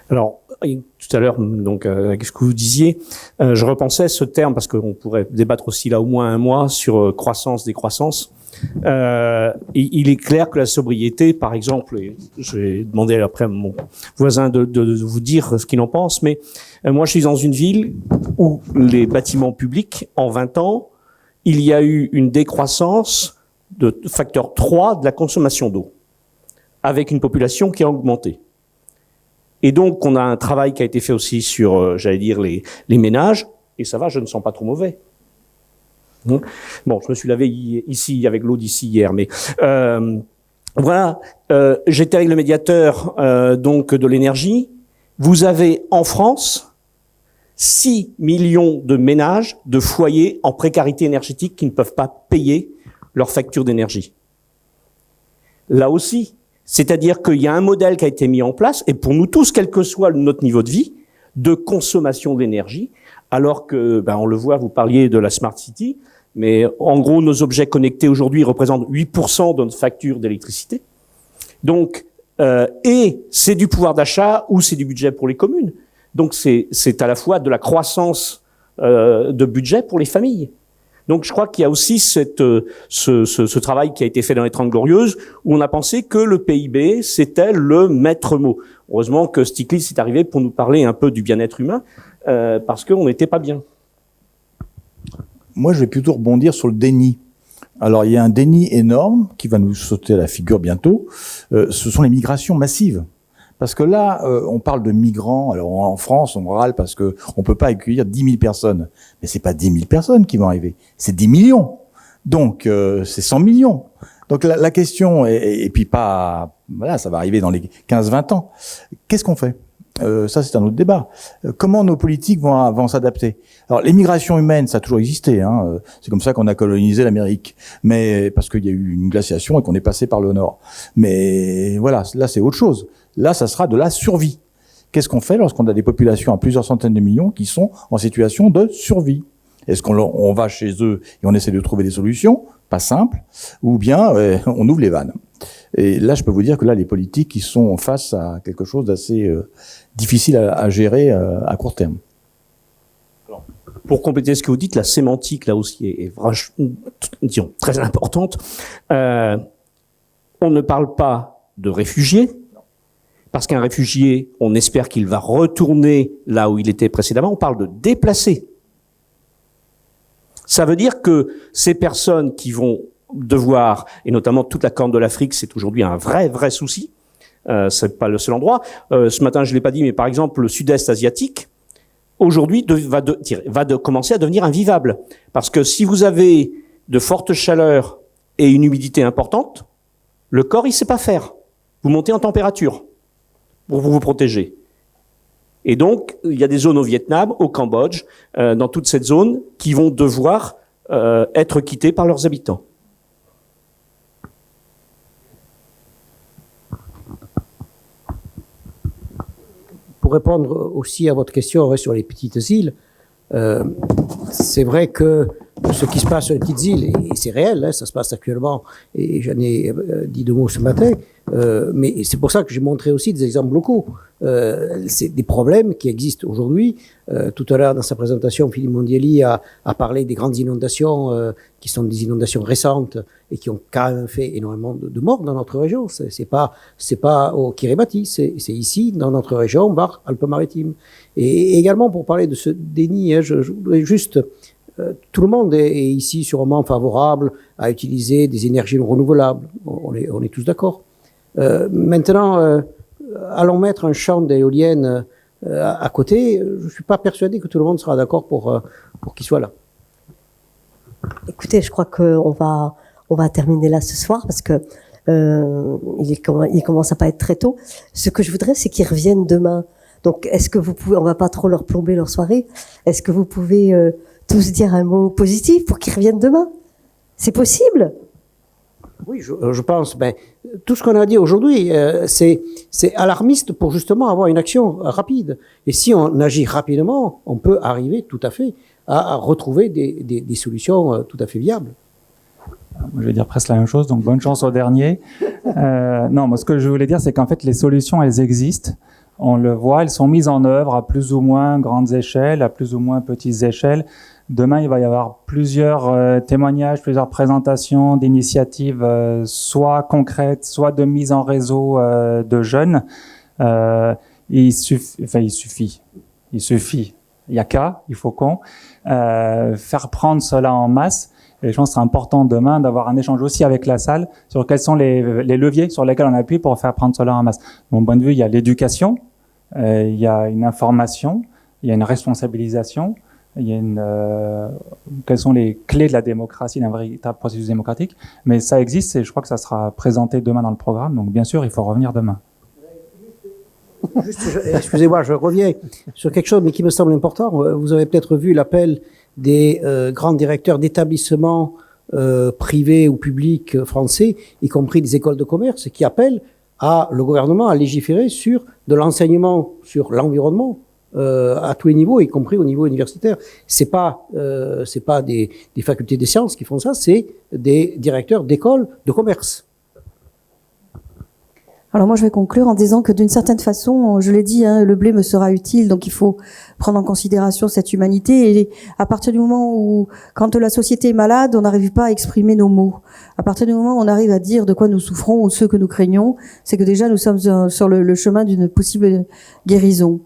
Alors, tout à l'heure, donc, avec ce que vous disiez, je repensais ce terme parce qu'on pourrait débattre aussi là au moins un mois sur croissance, décroissance. Il est clair que la sobriété, par exemple, et je vais demander après à mon voisin de vous dire ce qu'il en pense, mais moi je suis dans une ville où les bâtiments publics, en 20 ans, il y a eu une décroissance de facteur 3 de la consommation d'eau, avec une population qui a augmenté. Et donc, on a un travail qui a été fait aussi sur, j'allais dire, les ménages, et ça va, je ne sens pas trop mauvais. Bon, je me suis lavé ici avec l'eau d'ici hier, mais voilà. J'étais avec le médiateur donc de l'énergie. Vous avez en France 6 millions de ménages, de foyers en précarité énergétique qui ne peuvent pas payer leur facture d'énergie. Là aussi, c'est-à-dire qu'il y a un modèle qui a été mis en place, et pour nous tous, quel que soit notre niveau de vie, de consommation d'énergie, alors que, on le voit, vous parliez de la Smart City, mais en gros, nos objets connectés aujourd'hui représentent 8% de notre facture d'électricité. Donc, et c'est du pouvoir d'achat ou c'est du budget pour les communes. Donc, c'est à la fois de la croissance de budget pour les familles. Donc, je crois qu'il y a aussi ce travail qui a été fait dans les 30 Glorieuses, où on a pensé que le PIB, c'était le maître mot. Heureusement que Stiglitz est arrivé pour nous parler un peu du bien-être humain, parce qu'on n'était pas bien. Moi, je vais plutôt rebondir sur le déni. Alors, il y a un déni énorme qui va nous sauter à la figure bientôt. Ce sont les migrations massives. Parce que là, on parle de migrants. Alors, en France, on râle parce que on peut pas accueillir 10 000 personnes. Mais c'est pas 10 000 personnes qui vont arriver. C'est 10 millions. Donc, c'est 100 millions. Donc, la question, et puis pas, voilà, ça va arriver dans les 15-20 ans. Qu'est-ce qu'on fait? Ça, c'est un autre débat. Comment nos politiques vont s'adapter? Alors, l'immigration humaine, ça a toujours existé. C'est comme ça qu'on a colonisé l'Amérique, mais parce qu'il y a eu une glaciation et qu'on est passé par le Nord. Mais voilà, là, c'est autre chose. Là, ça sera de la survie. Qu'est-ce qu'on fait lorsqu'on a des populations à plusieurs centaines de millions qui sont en situation de survie? Est-ce qu'on va chez eux et on essaie de trouver des solutions, pas simples, ou bien on ouvre les vannes? Et là, je peux vous dire que là, les politiques, ils sont face à quelque chose d'assez difficile à gérer à court terme. Alors, pour compléter ce que vous dites, la sémantique, là aussi, est disons, très importante. On ne parle pas de réfugiés, parce qu'un réfugié, on espère qu'il va retourner là où il était précédemment. On parle de déplacés. Ça veut dire que ces personnes qui vont devoir, et notamment toute la Corne de l'Afrique, c'est aujourd'hui un vrai souci. C'est pas le seul endroit. Ce matin, je l'ai pas dit, mais par exemple, le sud-est asiatique, aujourd'hui, va commencer à devenir invivable. Parce que si vous avez de fortes chaleurs et une humidité importante, le corps, il sait pas faire. Vous montez en température pour vous protéger. Et donc, il y a des zones au Vietnam, au Cambodge, dans toute cette zone, qui vont devoir être quittées par leurs habitants. Pour répondre aussi à votre question sur les petites îles, c'est vrai que ce qui se passe sur les petites îles, et c'est réel, ça se passe actuellement, et j'en ai dit 2 mots ce matin, mais c'est pour ça que j'ai montré aussi des exemples locaux. C'est des problèmes qui existent aujourd'hui. Tout à l'heure, dans sa présentation, Philippe Mondielli a parlé des grandes inondations qui sont des inondations récentes et qui ont quand même fait énormément de morts dans notre région. C'est pas au Kiribati, c'est ici, dans notre région, Var, Alpes-Maritimes. Et également, pour parler de ce déni, je voudrais juste... tout le monde est ici sûrement favorable à utiliser des énergies renouvelables. On est tous d'accord. Maintenant, allons mettre un champ d'éoliennes à côté. Je suis pas persuadé que tout le monde sera d'accord pour qu'il soit là. Écoutez, je crois qu'on va terminer là ce soir parce que il commence à pas être très tôt. Ce que je voudrais, c'est qu'ils reviennent demain. Donc, est-ce que vous pouvez, on va pas trop leur plomber leur soirée. Est-ce que vous pouvez tous dire un mot positif pour qu'ils reviennent demain? C'est possible? Oui, je pense. Tout ce qu'on a dit aujourd'hui, c'est alarmiste pour justement avoir une action rapide. Et si on agit rapidement, on peut arriver tout à fait à retrouver des solutions tout à fait viables. Je vais dire presque la même chose, donc bonne chance au dernier. Non, moi, ce que je voulais dire, c'est qu'en fait, les solutions, elles existent. On le voit, elles sont mises en œuvre à plus ou moins grandes échelles, à plus ou moins petites échelles. Demain, il va y avoir plusieurs témoignages, plusieurs présentations d'initiatives, soit concrètes, soit de mise en réseau de jeunes. Il suffit. Il y a qu'à, il faut qu'on faire prendre cela en masse. Et je pense que c'est important demain d'avoir un échange aussi avec la salle sur quels sont les leviers sur lesquels on appuie pour faire prendre cela en masse. De mon point de vue, il y a l'éducation, il y a une information, il y a une responsabilisation, il y a quelles sont les clés de la démocratie, d'un véritable processus démocratique. Mais ça existe et je crois que ça sera présenté demain dans le programme. Donc bien sûr, il faut revenir demain. Excusez-moi, je reviens sur quelque chose, mais qui me semble important. Vous avez peut-être vu l'appel des grands directeurs d'établissements privés ou publics français, y compris des écoles de commerce, qui appellent le gouvernement à légiférer sur de l'enseignement sur l'environnement à tous les niveaux, y compris au niveau universitaire. C'est pas des facultés des sciences qui font ça, c'est des directeurs d'écoles de commerce. Alors moi, je vais conclure en disant que d'une certaine façon, je l'ai dit, le blé me sera utile, donc il faut prendre en considération cette humanité. Et à partir du moment où, quand la société est malade, on n'arrive pas à exprimer nos mots. À partir du moment où on arrive à dire de quoi nous souffrons ou ce que nous craignons, c'est que déjà nous sommes sur le chemin d'une possible guérison.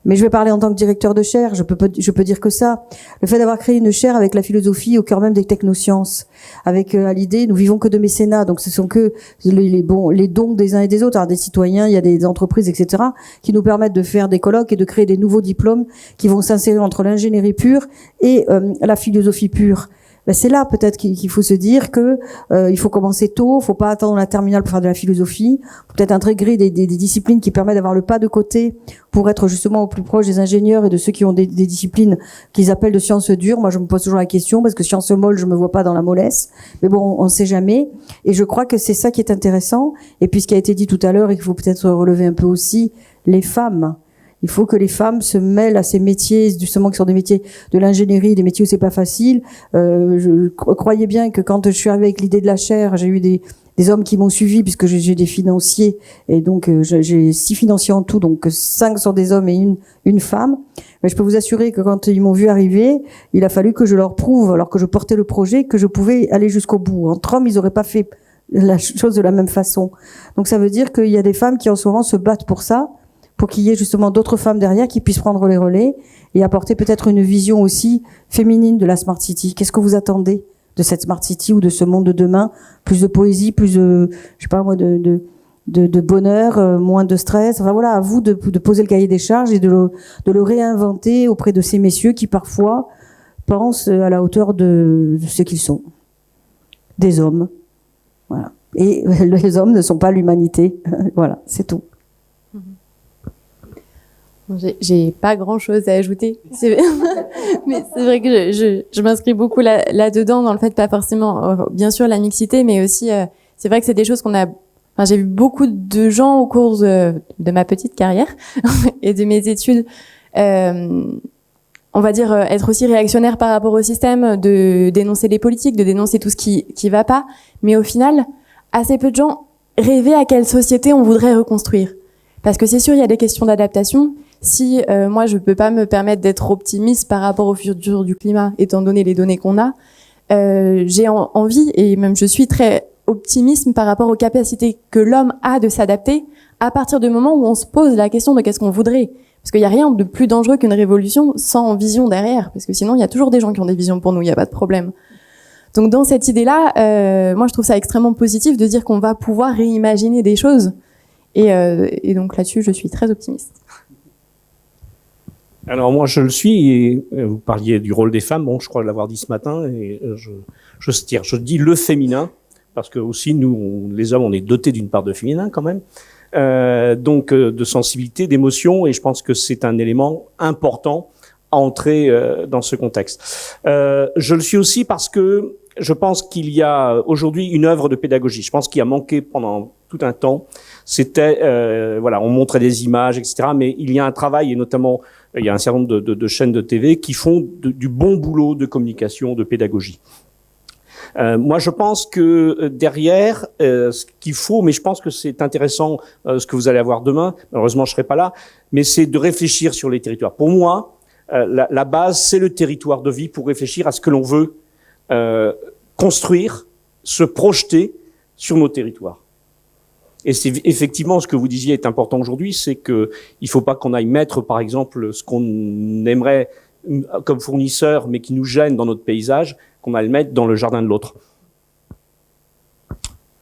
Mais je vais parler en tant que directeur de chaire, je peux dire que ça. Le fait d'avoir créé une chaire avec la philosophie au cœur même des technosciences, avec à l'idée, nous vivons que de mécénat, donc ce sont que les dons des uns et des autres, alors des citoyens, il y a des entreprises, etc., qui nous permettent de faire des colloques et de créer des nouveaux diplômes qui vont s'insérer entre l'ingénierie pure et la philosophie pure. Ben c'est là peut-être qu'il faut se dire que il faut commencer tôt, faut pas attendre la terminale pour faire de la philosophie, faut peut-être intégrer des disciplines qui permettent d'avoir le pas de côté pour être justement au plus proche des ingénieurs et de ceux qui ont des disciplines qu'ils appellent de sciences dures. Moi, je me pose toujours la question parce que sciences molles, je me vois pas dans la mollesse, mais bon, on sait jamais. Et je crois que c'est ça qui est intéressant. Et puis ce qui a été dit tout à l'heure et qu'il faut peut-être relever un peu aussi, les femmes. Il faut que les femmes se mêlent à ces métiers, justement, qui sont des métiers de l'ingénierie, des métiers où c'est pas facile. Je croyais bien que quand je suis arrivée avec l'idée de la chaire, j'ai eu des hommes qui m'ont suivi puisque j'ai des financiers et donc j'ai 6 financiers en tout, donc 5 sont des hommes et une femme. Mais je peux vous assurer que quand ils m'ont vu arriver, il a fallu que je leur prouve, alors que je portais le projet, que je pouvais aller jusqu'au bout. Entre hommes, ils auraient pas fait la chose de la même façon. Donc ça veut dire qu'il y a des femmes qui en ce moment se battent pour ça, pour qu'il y ait justement d'autres femmes derrière qui puissent prendre les relais et apporter peut-être une vision aussi féminine de la Smart City. Qu'est-ce que vous attendez de cette Smart City ou de ce monde de demain? Plus de poésie, plus de, je sais pas moi, de bonheur, moins de stress. Enfin voilà, à vous de poser le cahier des charges et de le réinventer auprès de ces messieurs qui parfois pensent à la hauteur de ce qu'ils sont. Des hommes. Voilà. Et les hommes ne sont pas l'humanité. Voilà, c'est tout. J'ai pas grand chose à ajouter. Mais c'est vrai que je m'inscris beaucoup là-dedans, dans le fait, pas forcément, bien sûr, la mixité, mais aussi, c'est vrai que c'est des choses j'ai vu beaucoup de gens au cours de ma petite carrière et de mes études, on va dire, être aussi réactionnaire par rapport au système, de dénoncer les politiques, de dénoncer tout ce qui va pas. Mais au final, assez peu de gens rêvaient à quelle société on voudrait reconstruire. Parce que c'est sûr, il y a des questions d'adaptation. Si moi, je peux pas me permettre d'être optimiste par rapport au futur du climat, étant donné les données qu'on a, j'ai envie, et même je suis très optimiste par rapport aux capacités que l'homme a de s'adapter à partir du moment où on se pose la question de qu'est-ce qu'on voudrait. Parce qu'il y a rien de plus dangereux qu'une révolution sans vision derrière. Parce que sinon, il y a toujours des gens qui ont des visions pour nous, il n'y a pas de problème. Donc dans cette idée-là, moi, je trouve ça extrêmement positif de dire qu'on va pouvoir réimaginer des choses. Et donc là-dessus, je suis très optimiste. Alors moi je le suis, et vous parliez du rôle des femmes, bon je crois l'avoir dit ce matin, et je dis le féminin, parce que aussi nous, les hommes, on est dotés d'une part de féminin quand même, donc de sensibilité, d'émotion, et je pense que c'est un élément important à entrer dans ce contexte. Je le suis aussi parce que je pense qu'il y a aujourd'hui une œuvre de pédagogie. Je pense qu'il a manqué pendant tout un temps. C'était, on montrait des images, etc. Mais il y a un travail, et notamment, il y a un certain nombre de chaînes de TV qui font du bon boulot de communication, de pédagogie. Moi, je pense que derrière, ce qu'il faut, mais je pense que c'est intéressant ce que vous allez avoir demain, malheureusement je serai pas là, mais c'est de réfléchir sur les territoires. Pour moi, la base, c'est le territoire de vie pour réfléchir à ce que l'on veut construire, se projeter sur nos territoires. Et c'est effectivement ce que vous disiez est important aujourd'hui, c'est que il faut pas qu'on aille mettre, par exemple, ce qu'on aimerait comme fournisseur, mais qui nous gêne dans notre paysage, qu'on aille le mettre dans le jardin de l'autre.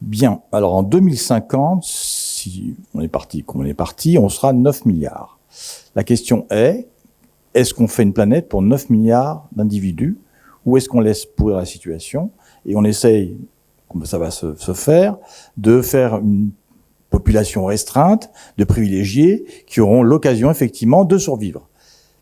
Bien. Alors, en 2050, si on est parti comme on est parti, on sera 9 milliards. La question est-ce qu'on fait une planète pour 9 milliards d'individus, ou est-ce qu'on laisse pourrir la situation, et on essaye, comme ça va se faire, de faire une population restreinte, de privilégiés, qui auront l'occasion, effectivement, de survivre.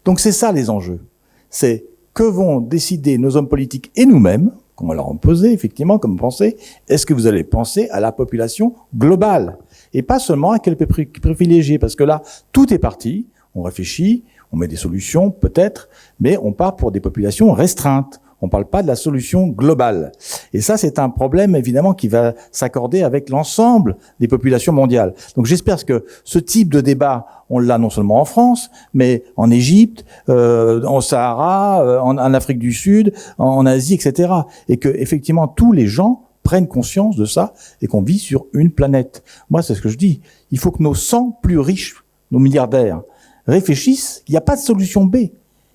Donc c'est ça les enjeux. C'est que vont décider nos hommes politiques et nous-mêmes, qu'on va leur en poser, effectivement, comme pensée, est-ce que vous allez penser à la population globale, et pas seulement à quelques privilégiés, parce que là, tout est parti, on réfléchit, on met des solutions, peut-être, mais on part pour des populations restreintes. On parle pas de la solution globale. Et ça, c'est un problème, évidemment, qui va s'accorder avec l'ensemble des populations mondiales. Donc, j'espère que ce type de débat, on l'a non seulement en France, mais en Égypte, en Sahara, en Afrique du Sud, en Asie, etc. Et que, effectivement, tous les gens prennent conscience de ça et qu'on vit sur une planète. Moi, c'est ce que je dis. Il faut que nos 100 plus riches, nos milliardaires, réfléchissent qu'il n'y a pas de solution B.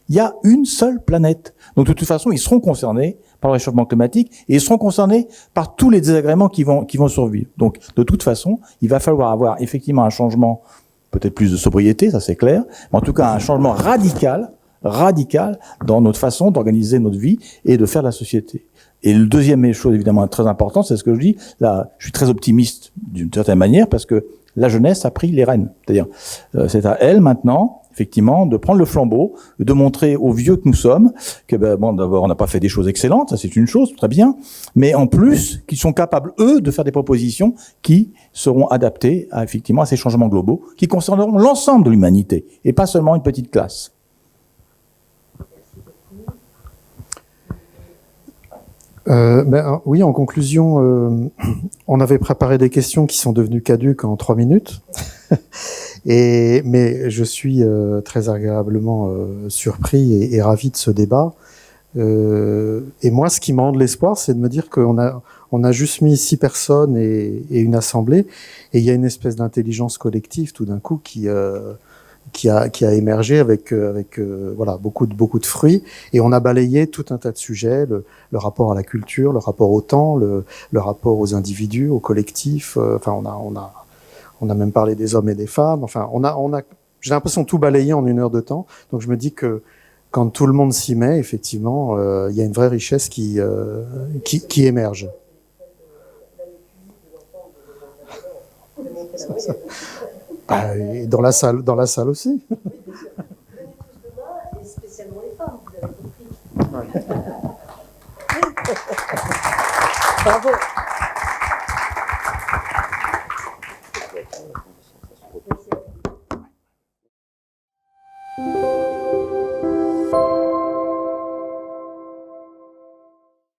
Il y a une seule planète. Donc, de toute façon, ils seront concernés par le réchauffement climatique et ils seront concernés par tous les désagréments qui vont survivre. Donc, de toute façon, il va falloir avoir effectivement un changement, peut-être plus de sobriété, ça c'est clair, mais en tout cas un changement radical dans notre façon d'organiser notre vie et de faire la société. Et le deuxième chose évidemment très importante, c'est ce que je dis, là, je suis très optimiste d'une certaine manière parce que la jeunesse a pris les rênes. C'est-à-dire, c'est à elle maintenant, effectivement, de prendre le flambeau, de montrer aux vieux que nous sommes que, d'abord, on n'a pas fait des choses excellentes, ça c'est une chose, très bien, mais en plus, qu'ils sont capables, eux, de faire des propositions qui seront adaptées effectivement, à ces changements globaux, qui concerneront l'ensemble de l'humanité, et pas seulement une petite classe. Oui, en conclusion, on avait préparé des questions qui sont devenues caduques en 3 minutes. Mais je suis très agréablement surpris et ravi de ce débat. Et moi, ce qui me rend de l'espoir, c'est de me dire qu'on a juste mis 6 personnes et une assemblée, et il y a une espèce d'intelligence collective tout d'un coup qui a émergé avec voilà beaucoup de fruits, et on a balayé tout un tas de sujets, le rapport à la culture, le rapport au temps, le rapport aux individus, au collectif. Enfin, on a même parlé des hommes et des femmes. Enfin, j'ai l'impression de tout balayer en 1 heure de temps. Donc je me dis que quand tout le monde s'y met, effectivement, il y a une vraie richesse qui émerge. Et dans la salle aussi. Et spécialement les femmes, vous avez compris. Bravo.